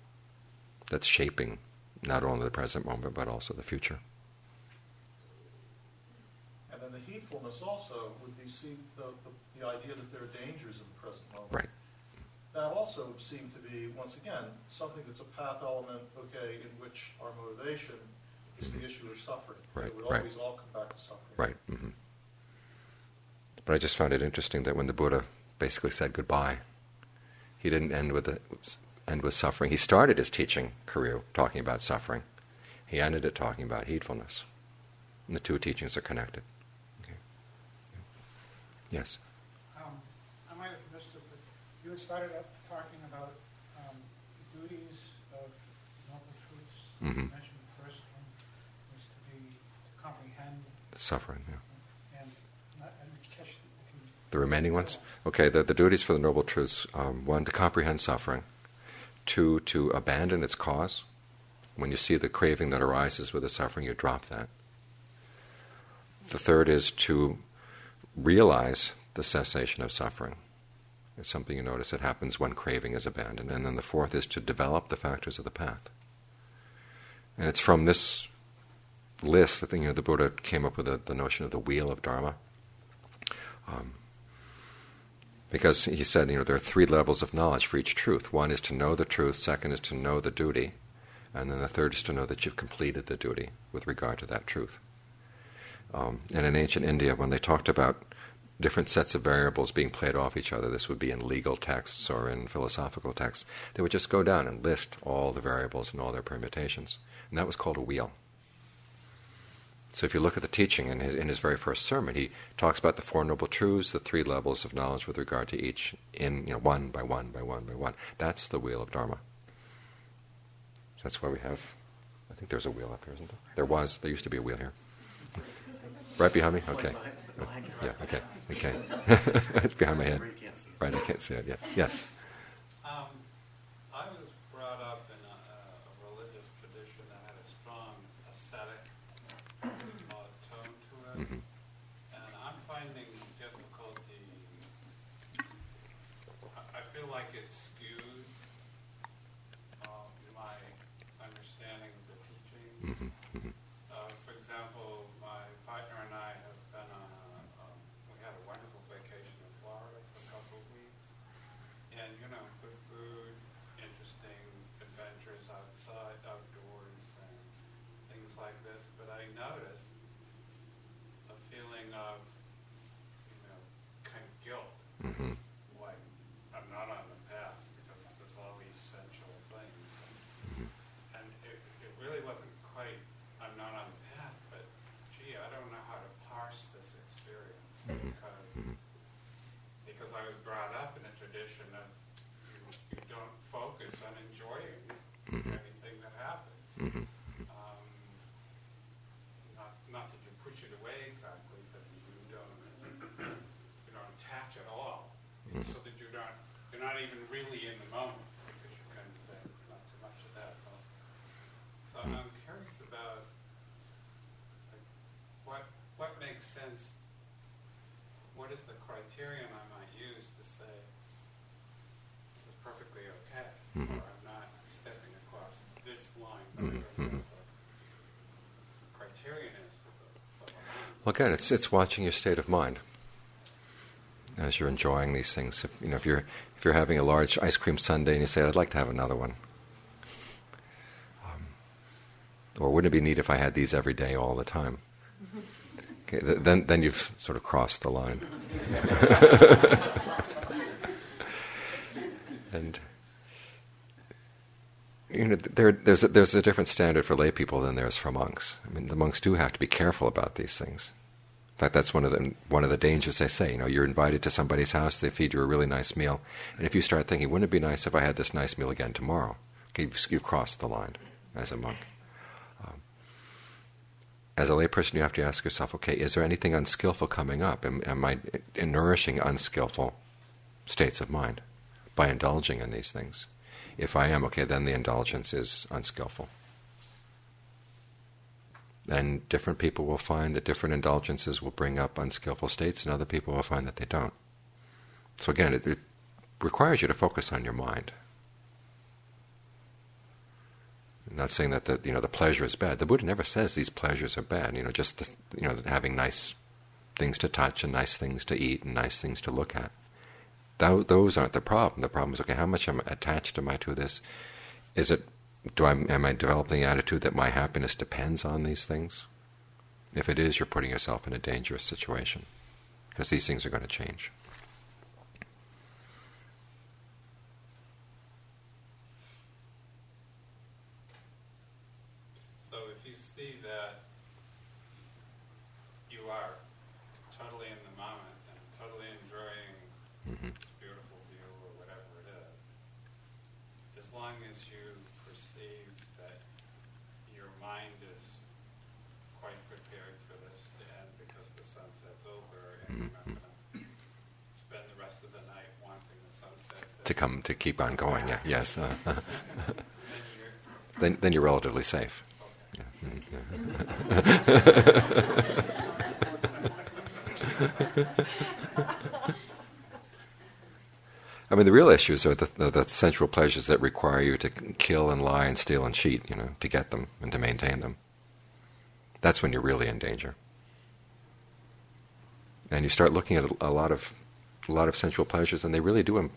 That's shaping not only the present moment, but also the future. And then the heedfulness also would be the idea that there are dangers in the present moment. Right. That also would seem to be, once again, something that's a path element, in which our motivation is the issue of suffering. Right, It would always all come back to suffering. Right. But I just found it interesting that when the Buddha basically said goodbye, he didn't end with suffering. He started his teaching career talking about suffering. He ended it talking about heedfulness. And the two teachings are connected. Okay. Yes? I might have missed it, but you had started up talking about the duties of Noble Truths. You mentioned the first one was to comprehend Suffering, yeah. And I didn't catch if you... The remaining ones? Okay, the duties for the Noble Truths, one, to comprehend suffering. Two, to abandon its cause. When you see the craving that arises with the suffering, you drop that. The third is to realize the cessation of suffering. It's something you notice that happens when craving is abandoned. And then the fourth is to develop the factors of the path. And it's from this list that the Buddha came up with the notion of the wheel of Dharma. Because he said, there are three levels of knowledge for each truth. One is to know the truth, second is to know the duty, and then the third is to know that you've completed the duty with regard to that truth. And in ancient India, when they talked about different sets of variables being played off each other, this would be in legal texts or in philosophical texts, they would just go down and list all the variables and all their permutations. And that was called a wheel. So if you look at the teaching in his very first sermon, he talks about the Four Noble Truths, the three levels of knowledge with regard to each, in one by one by one by one. That's the wheel of Dharma. That's why we have, I think there's a wheel up here, isn't there? There used to be a wheel here. Right behind me? Okay. Yeah, okay. It's behind my head. Right, I can't see it yet. Yes? I was brought up in a religious tradition that had a strong ascetic tone to it, and I'm finding difficulty. I feel like it skews my understanding of the teaching. For example, my partner and I have been on we had a wonderful vacation in Florida for a couple of weeks, and good food, interesting adventures outdoors, and things like this. But I noticed a feeling of, kind of guilt. Like, I'm not on the path because there's all these essential things. And it really wasn't quite, I'm not on the path, but gee, I don't know how to parse this experience because I was brought up in a tradition Mm-hmm. Not that you push it away exactly, but you don't attach at all, so that you're not even really in the moment, because you kind of say not too much of that. So I'm curious about what makes sense. What is the criterion I might use to say this is perfectly okay, or I'm not stepping across this line? Whatever the criterion is for the mind. Well, again, it's watching your state of mind as you're enjoying these things. If you're having a large ice cream sundae and you say, "I'd like to have another one," or wouldn't it be neat if I had these every day, all the time? Okay, then you've sort of crossed the line. And there's a different standard for lay people than there is for monks. I mean, the monks do have to be careful about these things. In fact, that's one of the dangers they say. You're invited to somebody's house, they feed you a really nice meal, and if you start thinking, wouldn't it be nice if I had this nice meal again tomorrow? Okay, you've crossed the line as a monk. As a layperson, you have to ask yourself, okay, is there anything unskillful coming up? Am I nourishing unskillful states of mind by indulging in these things? If I am, okay, then the indulgence is unskillful. And different people will find that different indulgences will bring up unskillful states, and other people will find that they don't. So again, it requires you to focus on your mind. I'm not saying that the pleasure is bad. The Buddha never says these pleasures are bad. Just having nice things to touch and nice things to eat and nice things to look at. Those aren't the problem. The problem is, okay, how much attached am I to this? Am I developing the attitude that my happiness depends on these things? If it is, you're putting yourself in a dangerous situation, because these things are going to change. So if you see that you are totally in the moment and totally enjoying this beautiful view or whatever it is, as long as you perceive that your mind is quite prepared for this to end because the sunset's over and you're not going to spend the rest of the night wanting the sunset to keep on going, yeah, yes. Then you're relatively safe. I mean, the real issues are the sensual pleasures that require you to kill and lie and steal and cheat, to get them and to maintain them. That's when you're really in danger. And you start looking at a lot of sensual pleasures, and they really do,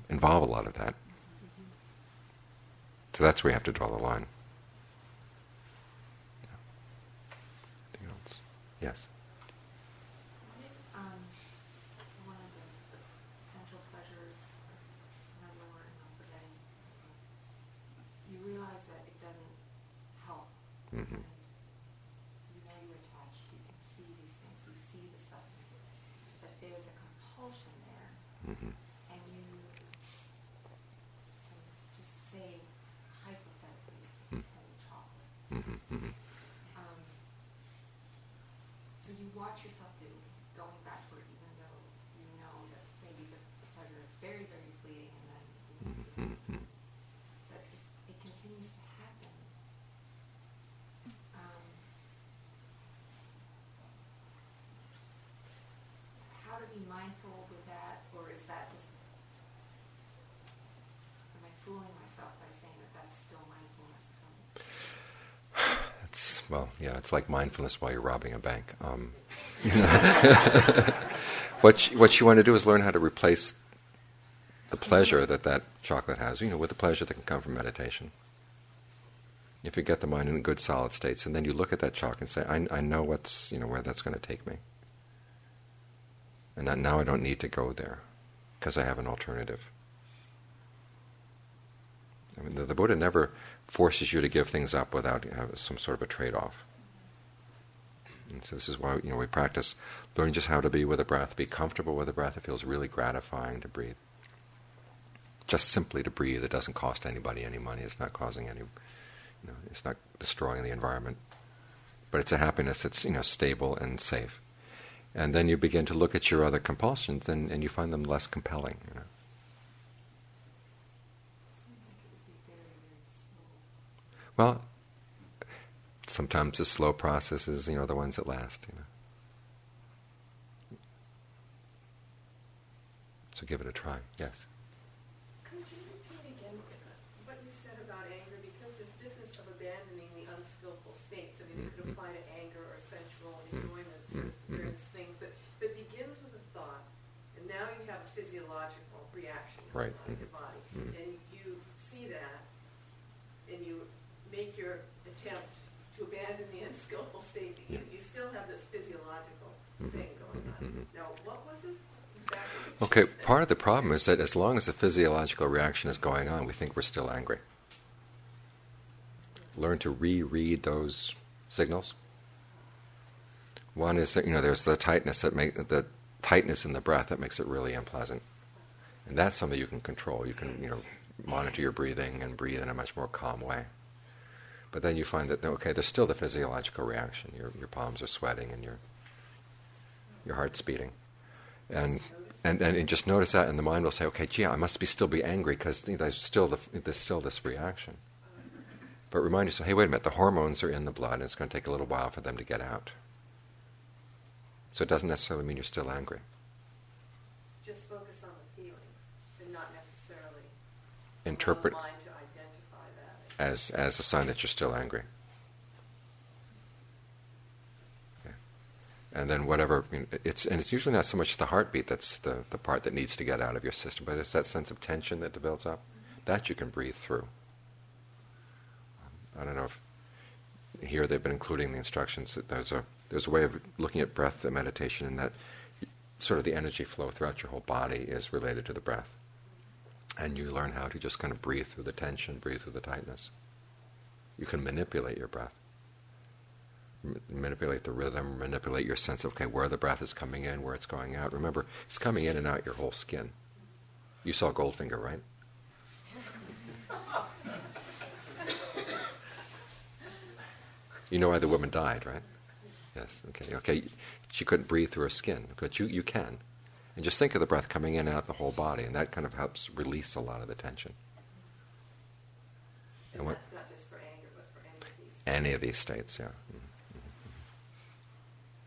involve a lot of that. So that's where you have to draw the line. Anything else? Yes. One of the essential pleasures, another word I'm forgetting, you realize that it doesn't help. Mm-hmm. And you're attached, you can see these things, you see the suffering, but there's a compulsion there. Mm-hmm. And you, so just say, hypothetically, chocolate. Mm-hmm. Mm-hmm. So you watch yourself going backward, even though you know that maybe the pleasure is very, very fleeting, and then but it continues to happen. How to be mindful with that, or is that just, am I fooling myself by saying that that's still mindfulness? It's like mindfulness while you're robbing a bank. What you want to do is learn how to replace the pleasure that chocolate has, with the pleasure that can come from meditation. If you get the mind in good solid states, and then you look at that chocolate and say, I know where that's going to take me. And that now I don't need to go there, because I have an alternative. I mean, the Buddha never forces you to give things up without some sort of a trade-off. And so this is why we practice learning just how to be with the breath, be comfortable with the breath. It feels really gratifying to breathe. Just simply to breathe. It doesn't cost anybody any money. It's not causing any It's not destroying the environment. But it's a happiness that's, stable and safe. And then you begin to look at your other compulsions and you find them less compelling. Seems like it would be very, very slow. Well, sometimes the slow processes, the ones that last. So give it a try. Yes. Could you repeat again what you said about anger? Because this business of abandoning the unskillful states, I mean, it could apply to anger or sensual enjoyments or various things, but it begins with a thought, and now you have a physiological reaction Right. on your body, and you see that, and you make your attempt to abandon the unskillful state. You still have this physiological thing going on. Now, what was it? Okay, part of the problem is that as long as the physiological reaction is going on, we think we're still angry. Learn to reread those signals. One is that there's the tightness in the breath that makes it really unpleasant, and that's something you can control. You can monitor your breathing and breathe in a much more calm way. But then you find that there's still the physiological reaction. Your palms are sweating and your heart's beating. And just notice that, and the mind will say, okay, gee, I must still be angry because there's still this reaction. But remind yourself, hey, wait a minute, the hormones are in the blood, and it's going to take a little while for them to get out. So it doesn't necessarily mean you're still angry. Just focus on the feelings and not necessarily Interpret allow the mind to identify that as a sign that you're still angry. And then whatever, it's usually not so much the heartbeat that's the part that needs to get out of your system, but it's that sense of tension that develops up. That you can breathe through. I don't know if here they've been including the instructions that there's a way of looking at breath meditation, and that sort of the energy flow throughout your whole body is related to the breath. And you learn how to just kind of breathe through the tension, breathe through the tightness. You can manipulate your breath. Manipulate the rhythm, manipulate your sense of, where the breath is coming in, where it's going out. Remember, it's coming in and out your whole skin. You saw Goldfinger, right? You know why the woman died, right? Yes, okay. She couldn't breathe through her skin, but you can. And just think of the breath coming in and out the whole body, and that kind of helps release a lot of the tension. And that's not just for anger, but for any of these states. Any of these states, yeah.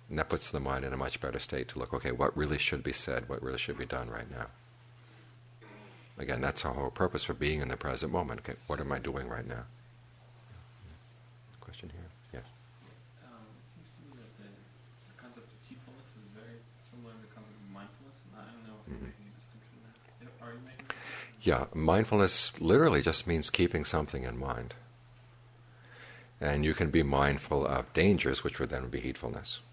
And that puts the mind in a much better state to look, what really should be said, what really should be done right now. Again, that's our whole purpose for being in the present moment. Okay, what am I doing right now? Question here? Yes. It seems to me that the concept of heedfulness is very similar to the concept of mindfulness, and I don't know if you're making a distinction there. Are you making a distinction? Yeah, mindfulness literally just means keeping something in mind. And you can be mindful of dangers, which would then be heedfulness.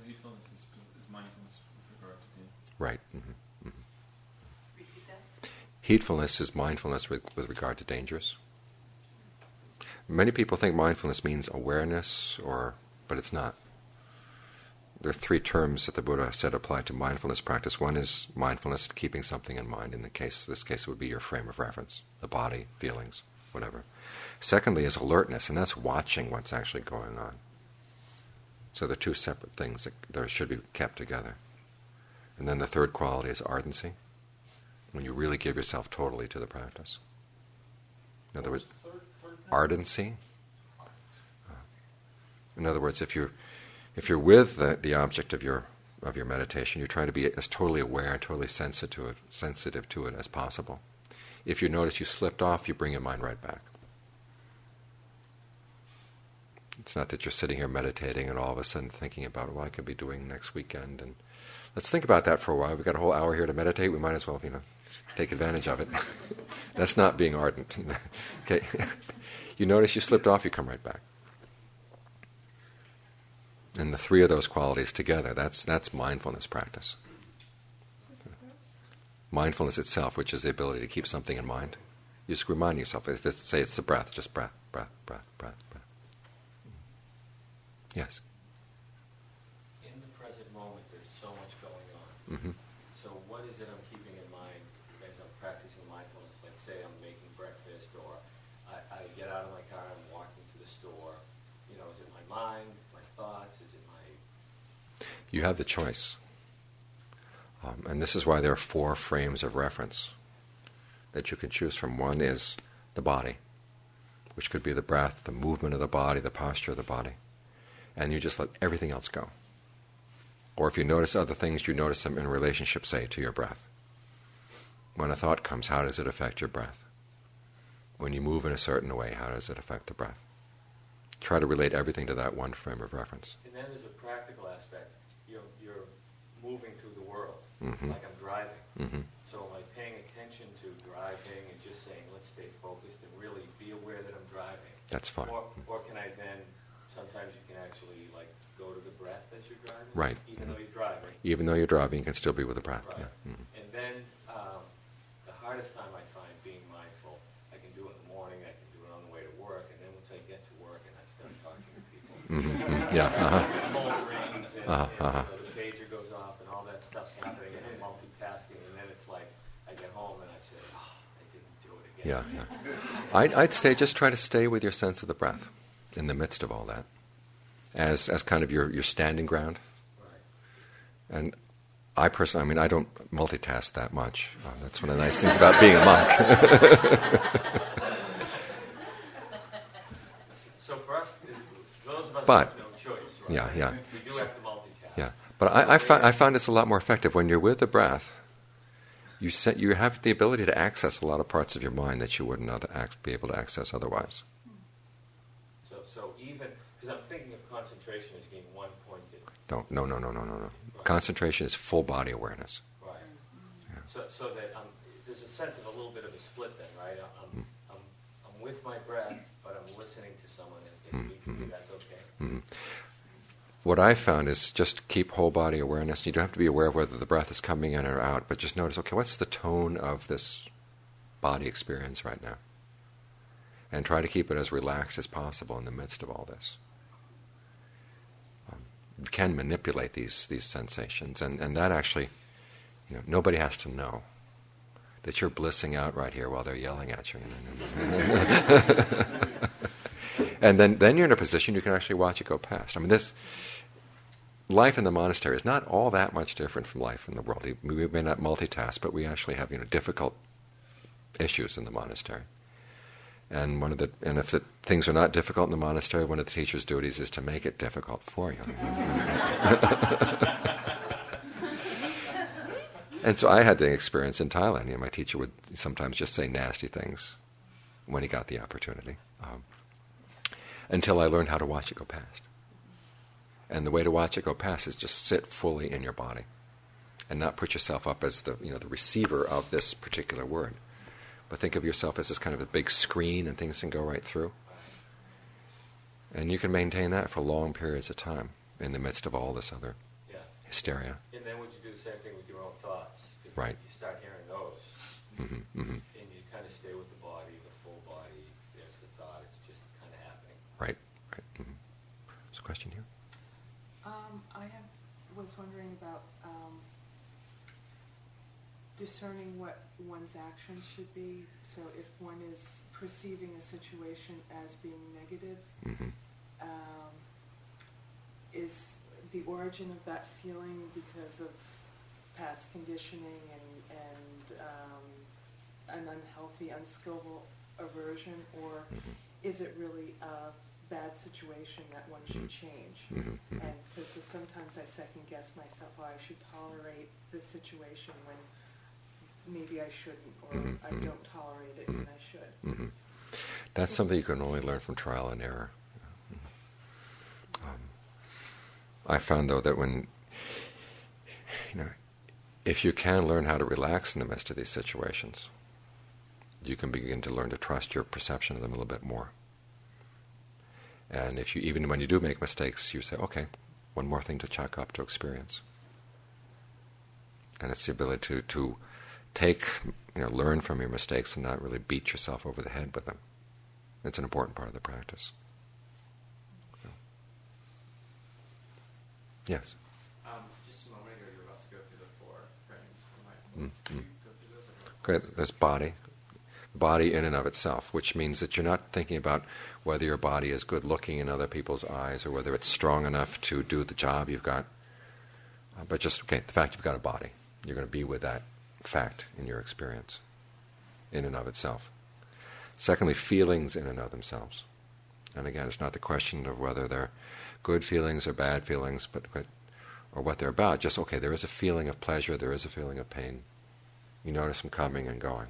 Heedfulness is mindfulness with regard to being. Right. Repeat that. Heedfulness is mindfulness with regard to dangers. Many people think mindfulness means awareness, but it's not. There are three terms that the Buddha said apply to mindfulness practice. One is mindfulness, keeping something in mind. In this case, it would be your frame of reference, the body, feelings, whatever. Secondly is alertness, and that's watching what's actually going on. So they're two separate things that should be kept together. And then the third quality is ardency, when you really give yourself totally to the practice. In other words, ardency. In other words, if you're with the object of your meditation, you try to be as totally aware, totally sensitive to it as possible. If you notice you slipped off, you bring your mind right back. It's not that you're sitting here meditating and all of a sudden thinking about what I could be doing next weekend. And let's think about that for a while. We've got a whole hour here to meditate. We might as well, take advantage of it. That's not being ardent. Okay, you notice you slipped off, you come right back. And the three of those qualities together, that's mindfulness practice. Mindfulness itself, which is the ability to keep something in mind. You just remind yourself, say it's the breath, just breath, breath, breath, breath, breath. Yes? In the present moment, there's so much going on. Mm-hmm. So what is it I'm keeping in mind as I'm practicing mindfulness? Like say I'm making breakfast, or my mind, my thoughts? Is it my... You have the choice. And this is why there are 4 frames of reference that you can choose from. One is the body, which could be the breath, the movement of the body, the posture of the body. And you just let everything else go. Or if you notice other things, you notice them in relationship, say, to your breath. When a thought comes, how does it affect your breath? When you move in a certain way, how does it affect the breath? Try to relate everything to that one frame of reference. And then there's a practical aspect. You're moving through the world, Mm-hmm. like I'm driving. Mm-hmm. So like paying attention to driving and just saying, let's stay focused and really be aware that I'm driving. That's fine. Or can I then, sometimes you can actually like go to the breath as you're driving? Right. Even though you're driving. Even though you're driving, you can still be with the breath. Right. Yeah. Mm-hmm. And then the hardest time I find being mindful, I can do it in the morning, I can do it on the way to work, and then once I get to work and I start talking to people, Mm-hmm. Yeah. Uh-huh. the phone rings and, the pager goes off and all that stuff's happening and I'm multitasking, and then it's like I get home and I say, I didn't do it again. Yeah. I'd say just try to stay with your sense of the breath in the midst of all that, as kind of your standing ground. Right. And I personally, I don't multitask that much. That's one of the nice things about being a monk. So for us, those of us But- have no choice, right? Yeah. We do have to multitask. Yeah. But I found it's a lot more effective when you're with the breath. You have the ability to access a lot of parts of your mind that you wouldn't be able to access otherwise. So even, because I'm thinking of concentration as being one-pointed. No. Right. Concentration is full body awareness. Right. Yeah. So that there's a sense of a little bit of a split then, right? I'm with my breath, but I'm listening to someone as they speak to me. That's okay. Mm-hmm. What I found is just keep whole body awareness. You don't have to be aware of whether the breath is coming in or out, but just notice, okay, what's the tone of this body experience right now? And try to keep it as relaxed as possible in the midst of all this. You can manipulate these sensations, and that actually, nobody has to know that you're blissing out right here while they're yelling at you. And then you're in a position you can actually watch it go past. This life in the monastery is not all that much different from life in the world. We may not multitask, but we actually have difficult issues in the monastery. And if the things are not difficult in the monastery, one of the teacher's duties is to make it difficult for you. And so I had the experience in Thailand. My teacher would sometimes just say nasty things when he got the opportunity, until I learned how to watch it go past. And the way to watch it go past is just sit fully in your body, and not put yourself up as the receiver of this particular word, but think of yourself as this kind of a big screen, and things can go right through. And you can maintain that for long periods of time in the midst of all this other hysteria. And then would you do the same thing with your own thoughts? Right. You start hearing those, Mm-hmm. and you kind of stay with the body, the full body. There's the thought. It's just kind of happening. Right. Mm-hmm. There's a question here. Was wondering about discerning what one's actions should be. So if one is perceiving a situation as being negative, is the origin of that feeling because of past conditioning and an unhealthy, unskillful aversion, or is it really a bad situation that one should change? And because sometimes I second guess myself, I should tolerate this situation when maybe I shouldn't, or I don't tolerate it when I should. That's something you can only learn from trial and error. I found, though, that when, if you can learn how to relax in the midst of these situations, you can begin to learn to trust your perception of them a little bit more. And if even when you do make mistakes, you say, okay, one more thing to chalk up to experience. And it's the ability to take, learn from your mistakes and not really beat yourself over the head with them. It's an important part of the practice. So. Yes? Just a moment ago, you were about to go through the 4 frames for mindfulness. Can you go through those? Great. There's body. body in and of itself, which means that you're not thinking about whether your body is good looking in other people's eyes or whether it's strong enough to do the job you've got. But just, the fact you've got a body. You're going to be with that fact in your experience, in and of itself. Secondly, feelings in and of themselves. And again, it's not the question of whether they're good feelings or bad feelings, or what they're about. Just, there is a feeling of pleasure, there is a feeling of pain. You notice them coming and going.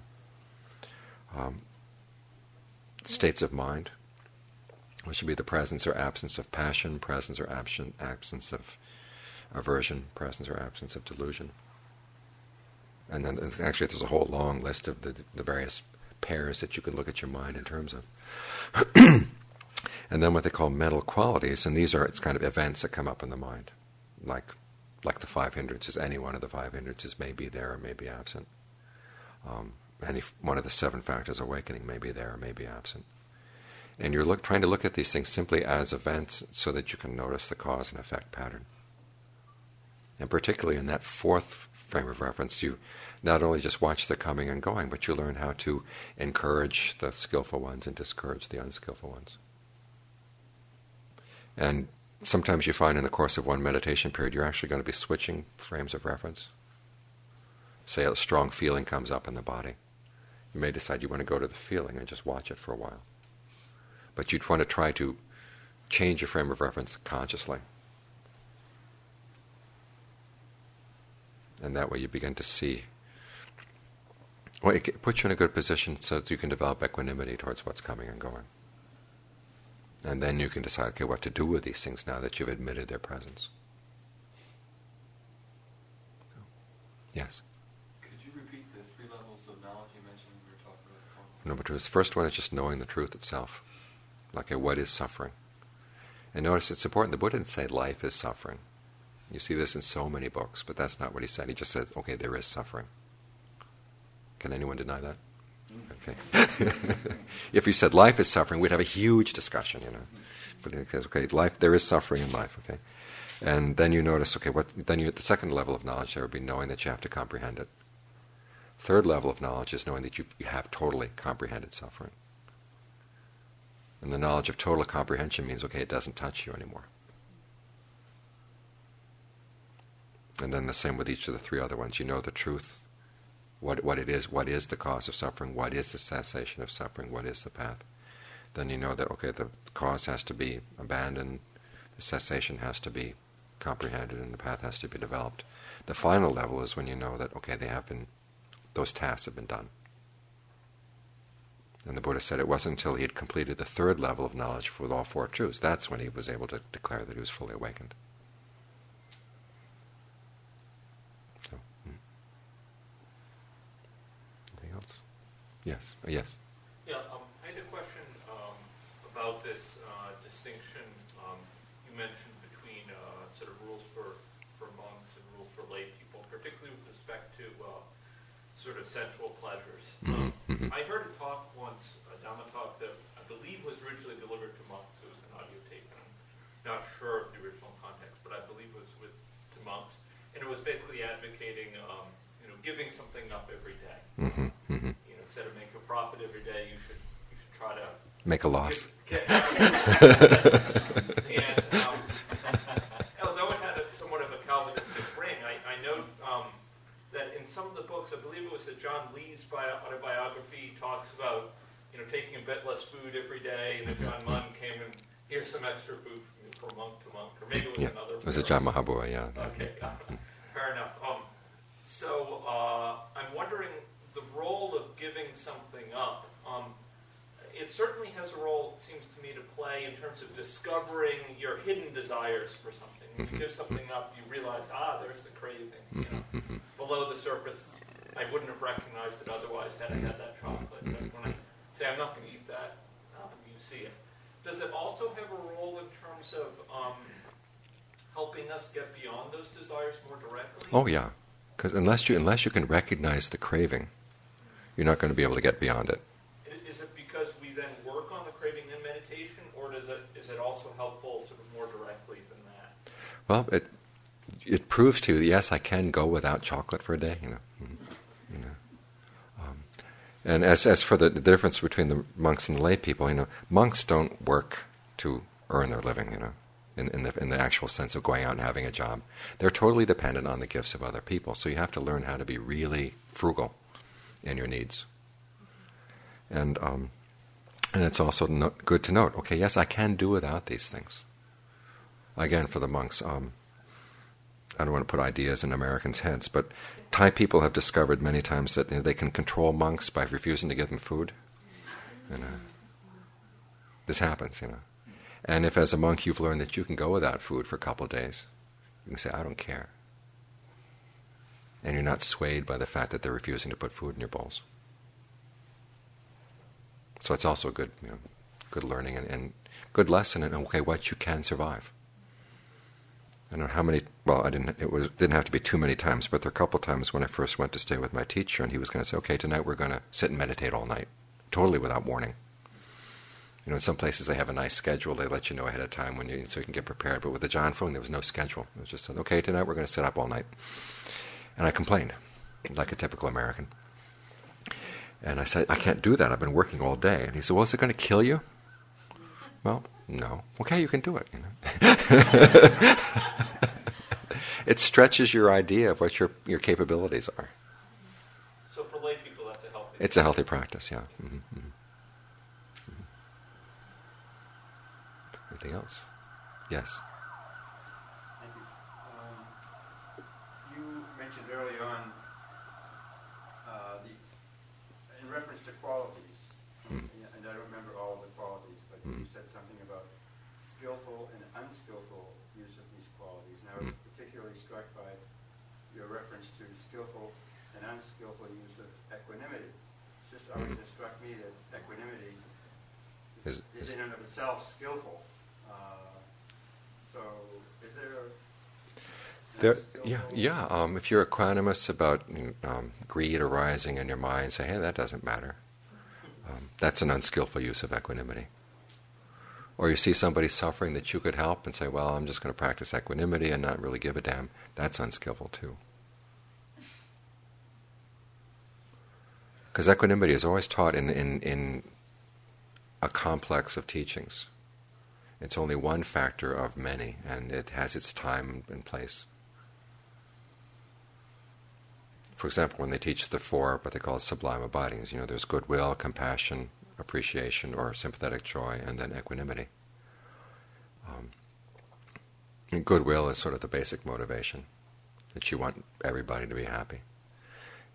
States of mind, which would be the presence or absence of passion, presence or absence of aversion, presence or absence of delusion. And then actually there's a whole long list of the various pairs that you could look at your mind in terms of. And then what they call mental qualities, and it's kind of events that come up in the mind, like the 5 hindrances. Any one of the 5 hindrances may be there or may be absent. Any one of the 7 factors of awakening may be there or may be absent. And you're trying to look at these things simply as events so that you can notice the cause and effect pattern. And particularly in that 4th frame of reference, you not only just watch the coming and going, but you learn how to encourage the skillful ones and discourage the unskillful ones. And sometimes you find in the course of one meditation period, you're actually going to be switching frames of reference. Say a strong feeling comes up in the body. You may decide you want to go to the feeling and just watch it for a while. But you'd want to try to change your frame of reference consciously. And that way you begin to see. Well, it puts you in a good position so that you can develop equanimity towards what's coming and going. And then you can decide, what to do with these things now that you've admitted their presence. Yes? Could you repeat the 3 levels of knowledge you mentioned we were talking about? No, but the first one is just knowing the truth itself. What is suffering? And notice it's important, the Buddha didn't say life is suffering. You see this in so many books, but that's not what he said. He just said, there is suffering. Can anyone deny that? Okay. If you said life is suffering, we'd have a huge discussion, But it says, life, there is suffering in life, And then you notice, then you're at the second level of knowledge, there would be knowing that you have to comprehend it. Third level of knowledge is knowing that you have totally comprehended suffering. And the knowledge of total comprehension means, it doesn't touch you anymore. And then the same with each of the 3 other ones. You know the truth, what it is, what is the cause of suffering, what is the cessation of suffering, what is the path. Then you know that, the cause has to be abandoned, the cessation has to be comprehended, and the path has to be developed. The final level is when you know that, those tasks have been done. And the Buddha said it wasn't until he had completed the 3rd level of knowledge with all 4 truths, that's when he was able to declare that he was fully awakened. So, anything else? Yes. Yes. Yeah, I had a question about this distinction you mentioned between sort of rules for monks and rules for lay people, particularly with respect to sort of sensual pleasures. I heard a talk once, a Dhamma talk that I believe was originally delivered to monks. It was an audio tape, and I'm not sure of the original context, but I believe it was to monks. And it was basically advocating, giving something up every day. Instead of making a profit every day, you should try to make a loss. And although it had somewhat of a Calvinistic ring, I know that in some of the books, I believe it was John Lee's autobiography, talks about taking a bit less food every day, and then John Munn came and here's some extra food from monk to monk, or maybe it was another. It was a John Mahabua, yeah. Okay, fair enough. So I'm wondering the role of giving something up. It certainly has a role, it seems to me, to play in terms of discovering your hidden desires for something. When you give something up, you realize, there's the craving. Below the surface, I wouldn't have recognized it otherwise had I had that chocolate. But when I say I'm not going to eat that, you see it. Does it also have a role in terms of helping us get beyond those desires more directly? Oh yeah, because unless you can recognize the craving, you're not going to be able to get beyond it. Is it because we then work on the craving in meditation, or is it also helpful sort of more directly than that? Well, it proves to you, yes, I can go without chocolate for a day. And as for the difference between the monks and the lay people, monks don't work to earn their living, in the actual sense of going out and having a job. They're totally dependent on the gifts of other people. So you have to learn how to be really frugal in your needs. And it's also good to note, okay, yes, I can do without these things. Again, for the monks, I don't want to put ideas in Americans' heads, but Thai people have discovered many times that they can control monks by refusing to give them food. This happens, And if as a monk you've learned that you can go without food for a couple of days, you can say, I don't care. And you're not swayed by the fact that they're refusing to put food in your bowls. So it's also good, good learning and good lesson in, okay, what you can survive. I don't know how many, well, didn't have to be too many times, but there are a couple of times when I first went to stay with my teacher, and he was going to say, okay, tonight we're going to sit and meditate all night, totally without warning. In some places they have a nice schedule. They let you know ahead of time so you can get prepared. But with the John Fung, there was no schedule. It was just, okay, tonight we're going to sit up all night. And I complained, like a typical American. And I said, I can't do that. I've been working all day. And he said, well, is it going to kill you? Well, no. Okay, you can do it. It stretches your idea of what your capabilities are. So for lay people, that's a healthy. It's a healthy practice, yeah. Mm-hmm, mm-hmm. Anything else? Yes. Thank you. You mentioned early on in reference to qualities, and I don't remember all of the qualities, but you said something about skillful and unskillful use of these qualities. And I was particularly struck by your reference to skillful and unskillful use of equanimity. Just always has struck me that equanimity is in and of itself skillful. So, is there? If you're equanimous about greed arising in your mind, say, "Hey, that doesn't matter." That's an unskillful use of equanimity. Or you see somebody suffering that you could help, and say, "Well, I'm just going to practice equanimity and not really give a damn." That's unskillful too. Because equanimity is always taught in a complex of teachings. It's only one factor of many, and it has its time and place. For example, when they teach the four, what they call sublime abidings, there's goodwill, compassion, appreciation, or sympathetic joy, and then equanimity. And goodwill is sort of the basic motivation, that you want everybody to be happy.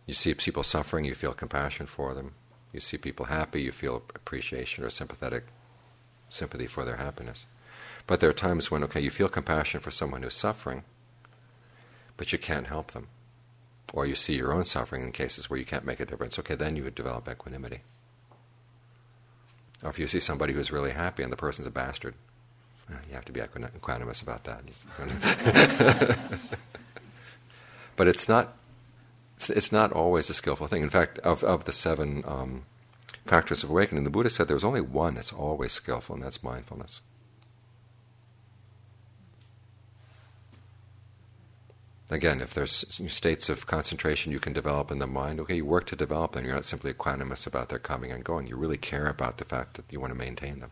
You see people suffering, you feel compassion for them. You see people happy, you feel appreciation or sympathy for their happiness. But there are times when, you feel compassion for someone who's suffering, but you can't help them. Or you see your own suffering in cases where you can't make a difference. Okay, then you would develop equanimity. Or if you see somebody who's really happy and the person's a bastard, you have to be equanimous about that. But it's not always a skillful thing. In fact, of the 7 factors of awakening, the Buddha said there's only one that's always skillful, and that's mindfulness. Again, if there's states of concentration you can develop in the mind, you work to develop them. You're not simply equanimous about their coming and going. You really care about the fact that you want to maintain them.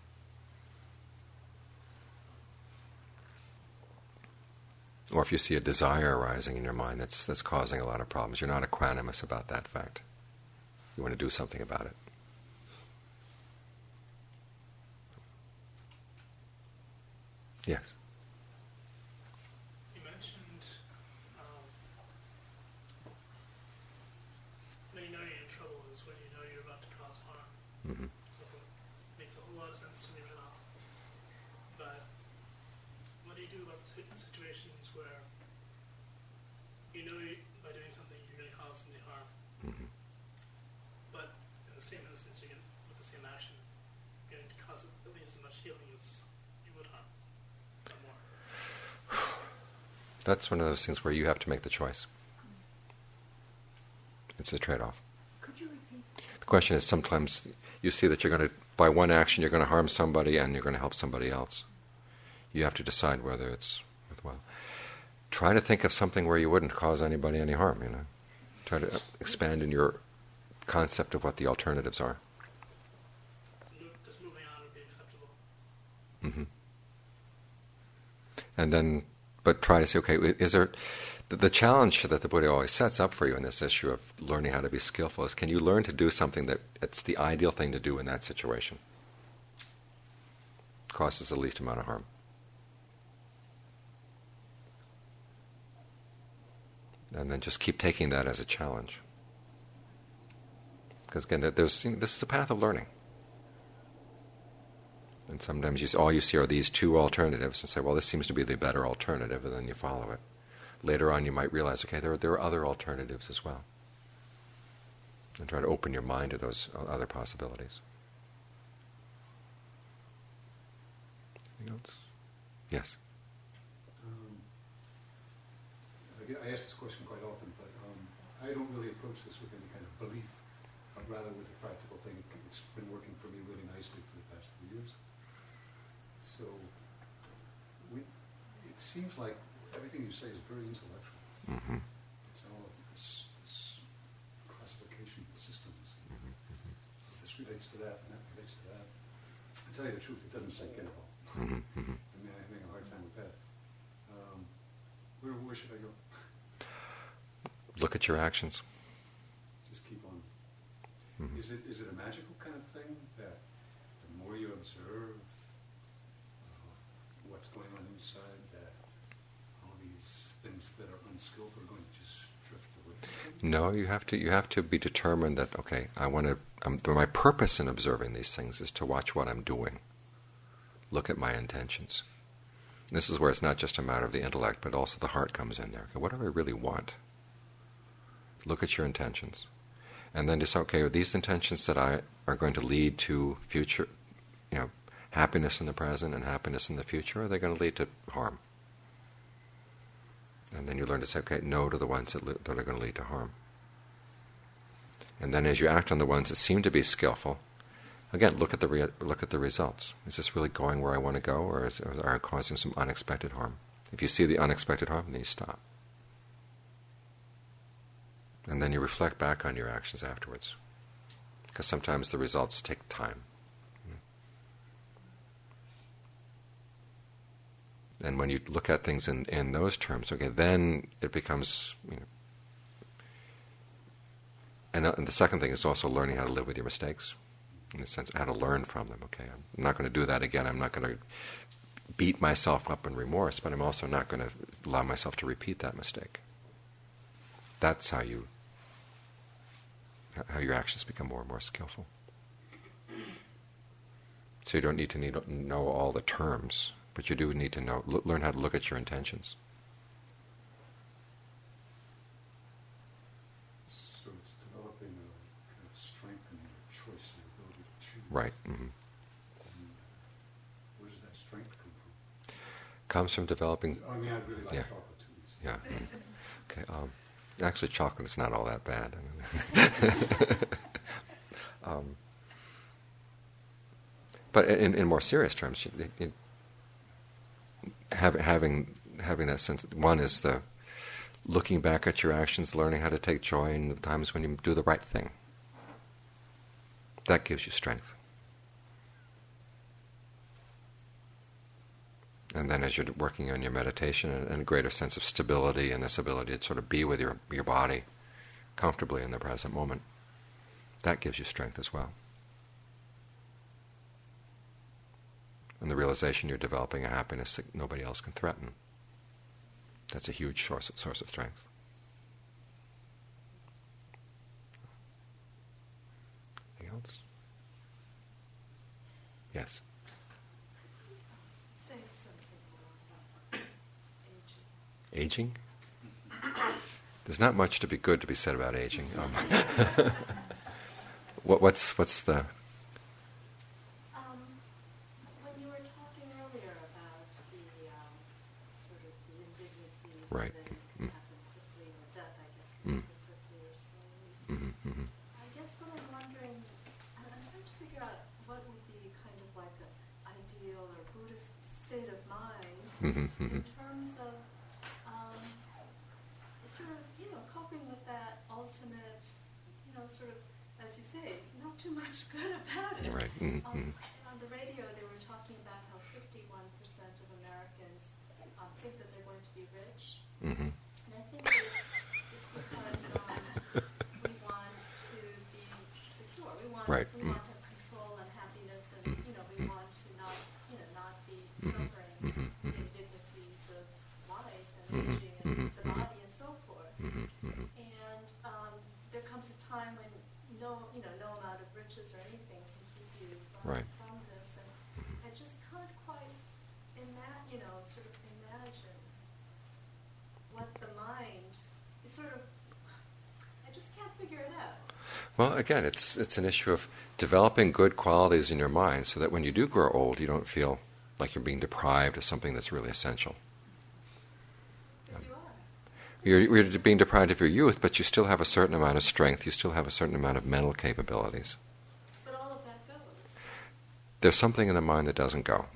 Or if you see a desire arising in your mind that's causing a lot of problems, you're not equanimous about that fact. You want to do something about it. Yes. You mentioned when you know you're in trouble is when you know you're about to cause harm. Mm-hmm. So it makes a whole lot of sense to me right now. But what do you do about situations where you know by doing something you're going to cause somebody harm? Mm-hmm. But in the same instance, with the same action, you're going to cause at least as much healing as you would harm. That's one of those things where you have to make the choice. It's a trade-off. Could you repeat? The question is, sometimes you see that by one action you're going to harm somebody and you're going to help somebody else. You have to decide whether it's worthwhile. Try to think of something where you wouldn't cause anybody any harm, Try to expand in your concept of what the alternatives are. Just moving on would be acceptable. Mm-hmm. And then, but try to say, okay, is there... The challenge that the Buddha always sets up for you in this issue of learning how to be skillful is, can you learn to do something that it's the ideal thing to do in that situation? Causes the least amount of harm. And then just keep taking that as a challenge. Because again, this is a path of learning. And sometimes all you see are these two alternatives and say, well, this seems to be the better alternative, and then you follow it. Later on you might realize, okay, there are other alternatives as well. And try to open your mind to those other possibilities. Anything else? Yes? I ask this question quite often, but I don't really approach this with any kind of belief, rather with a practical thing. It's been working for me really nicely for the past 2 years. So it seems like everything you say is very intellectual. Mm-hmm. It's all this classification systems. Mm-hmm. Mm-hmm. This relates to that, and that relates to that. To tell you the truth, it doesn't sink in at all. Mm-hmm. Mm-hmm. I mean, I'm having a hard time with that. Where should I go? Look at your actions. Just keep on. Mm-hmm. Is it a magical kind of thing that the more you observe what's going on inside, that all these things that are unskillful are going to just drift away? No, you have to be determined that, okay, my purpose in observing these things is to watch what I'm doing. Look at my intentions. This is where it's not just a matter of the intellect, but also the heart comes in there. Okay, what do I really want? Look at your intentions. And then decide, okay, are these intentions that are going to lead to future, happiness in the present and happiness in the future, or are they going to lead to harm? And then you learn to say, okay, no to the ones that are going to lead to harm. And then as you act on the ones that seem to be skillful, again, look at the results. Is this really going where I want to go, or are I causing some unexpected harm? If you see the unexpected harm, then you stop. And then you reflect back on your actions afterwards. Because sometimes the results take time. And when you look at things in those terms, okay, then it becomes, And the second thing is also learning how to live with your mistakes. In the sense, how to learn from them. Okay, I'm not going to do that again. I'm not going to beat myself up in remorse, but I'm also not going to allow myself to repeat that mistake. That's how your actions become more and more skillful. So you don't need to know all the terms, but you do need to learn how to look at your intentions. So it's developing a kind of strength in your choice and ability to choose. Right. Mm-hmm. Where does that strength come from? Comes from developing. I mean, I really like chocolate too. So. Yeah. Okay. Actually, chocolate is not all that bad. But in more serious terms, having that sense. One is the looking back at your actions, learning how to take joy in the times when you do the right thing. That gives you strength. And then as you're working on your meditation, and a greater sense of stability and this ability to sort of be with your body comfortably in the present moment, that gives you strength as well. And the realization you're developing a happiness that nobody else can threaten. That's a huge source of strength. Anything else? Yes? Say something more about Aging? There's not much to be said about aging. What's the... When you were talking earlier about the sort of the indignities Right. that can happen quickly, or death, I guess, can happen quickly or slowly. Mm-hmm. I guess what I'm wondering, I'm trying to figure out what would be kind of like an ideal or Buddhist state of mind in terms of sort of, coping with that ultimate, sort of as you say, not too much good about it. Right. Mm-hmm. On the radio, they were talking about how 51% of Americans think that they're going to be rich. Mm-hmm. And I think it's because we want to be secure. We want Right. to have control and happiness, and we want to not be suffering the indignities of life and aging and the body and so forth. And there comes a time when no amount of riches or anything can keep you from this. And I just can't quite sort of imagine what the mind is sort of. I just can't figure it out. Well, again, it's an issue of developing good qualities in your mind so that when you do grow old, you don't feel like you're being deprived of something that's really essential. You're being deprived of your youth, but you still have a certain amount of strength, you still have a certain amount of mental capabilities. But all of that goes. There's something in the mind that doesn't go.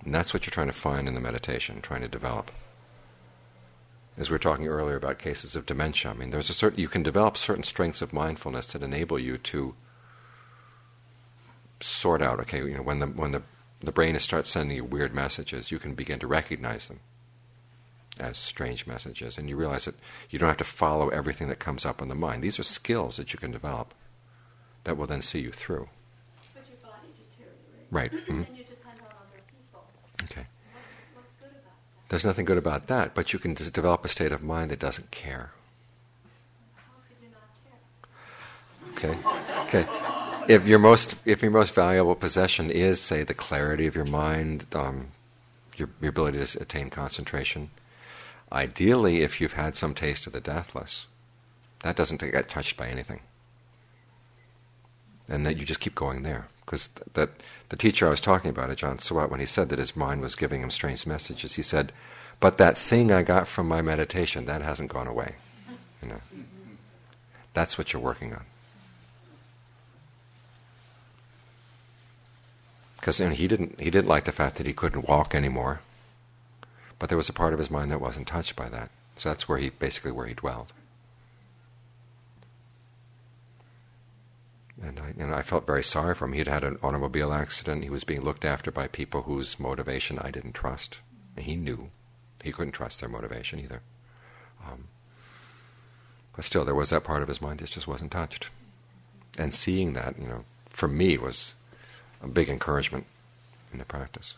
And that's what you're trying to find in the meditation, trying to develop. As we were talking earlier about cases of dementia, I mean, you can develop certain strengths of mindfulness that enable you to sort out, when the brain starts sending you weird messages, you can begin to recognize them as strange messages, and you realize that you don't have to follow everything that comes up in the mind. These are skills that you can develop that will then see you through. But your body deteriorates. Right. Mm-hmm. And you depend on other people. Okay. What's good about that? There's nothing good about that, but you can just develop a state of mind that doesn't care. How could you not care? Okay. If your most valuable possession is, say, the clarity of your mind, your ability to attain concentration, ideally, if you've had some taste of the deathless, that doesn't get touched by anything. And that you just keep going there. Because the teacher I was talking about, Ajahn Suwat, when he said that his mind was giving him strange messages, he said, but that thing I got from my meditation, that hasn't gone away. That's what you're working on. Because he didn't like the fact that he couldn't walk anymore. But there was a part of his mind that wasn't touched by that. So that's where he dwelled. And I felt very sorry for him. He'd had an automobile accident. He was being looked after by people whose motivation I didn't trust. And he knew he couldn't trust their motivation either. But still, there was that part of his mind that just wasn't touched. And seeing that, for me was a big encouragement in the practice.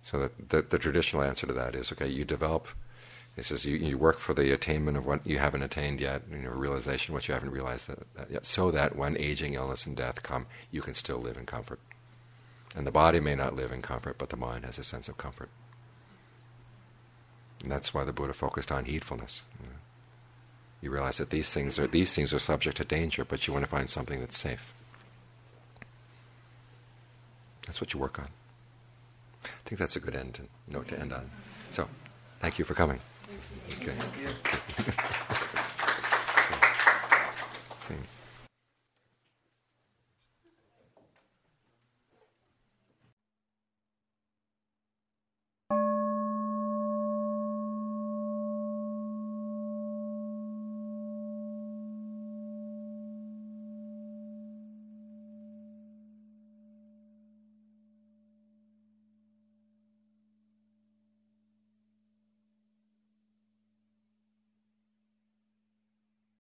So the traditional answer to that is, you develop, it says you work for the attainment of what you haven't attained yet, realization of what you haven't realized that yet, so that when aging, illness, and death come, you can still live in comfort. And the body may not live in comfort, but the mind has a sense of comfort. And that's why the Buddha focused on heedfulness. You realize that these things are subject to danger, but you want to find something that's safe. That's what you work on. I think that's a good note to end on. So, thank you for coming. Okay.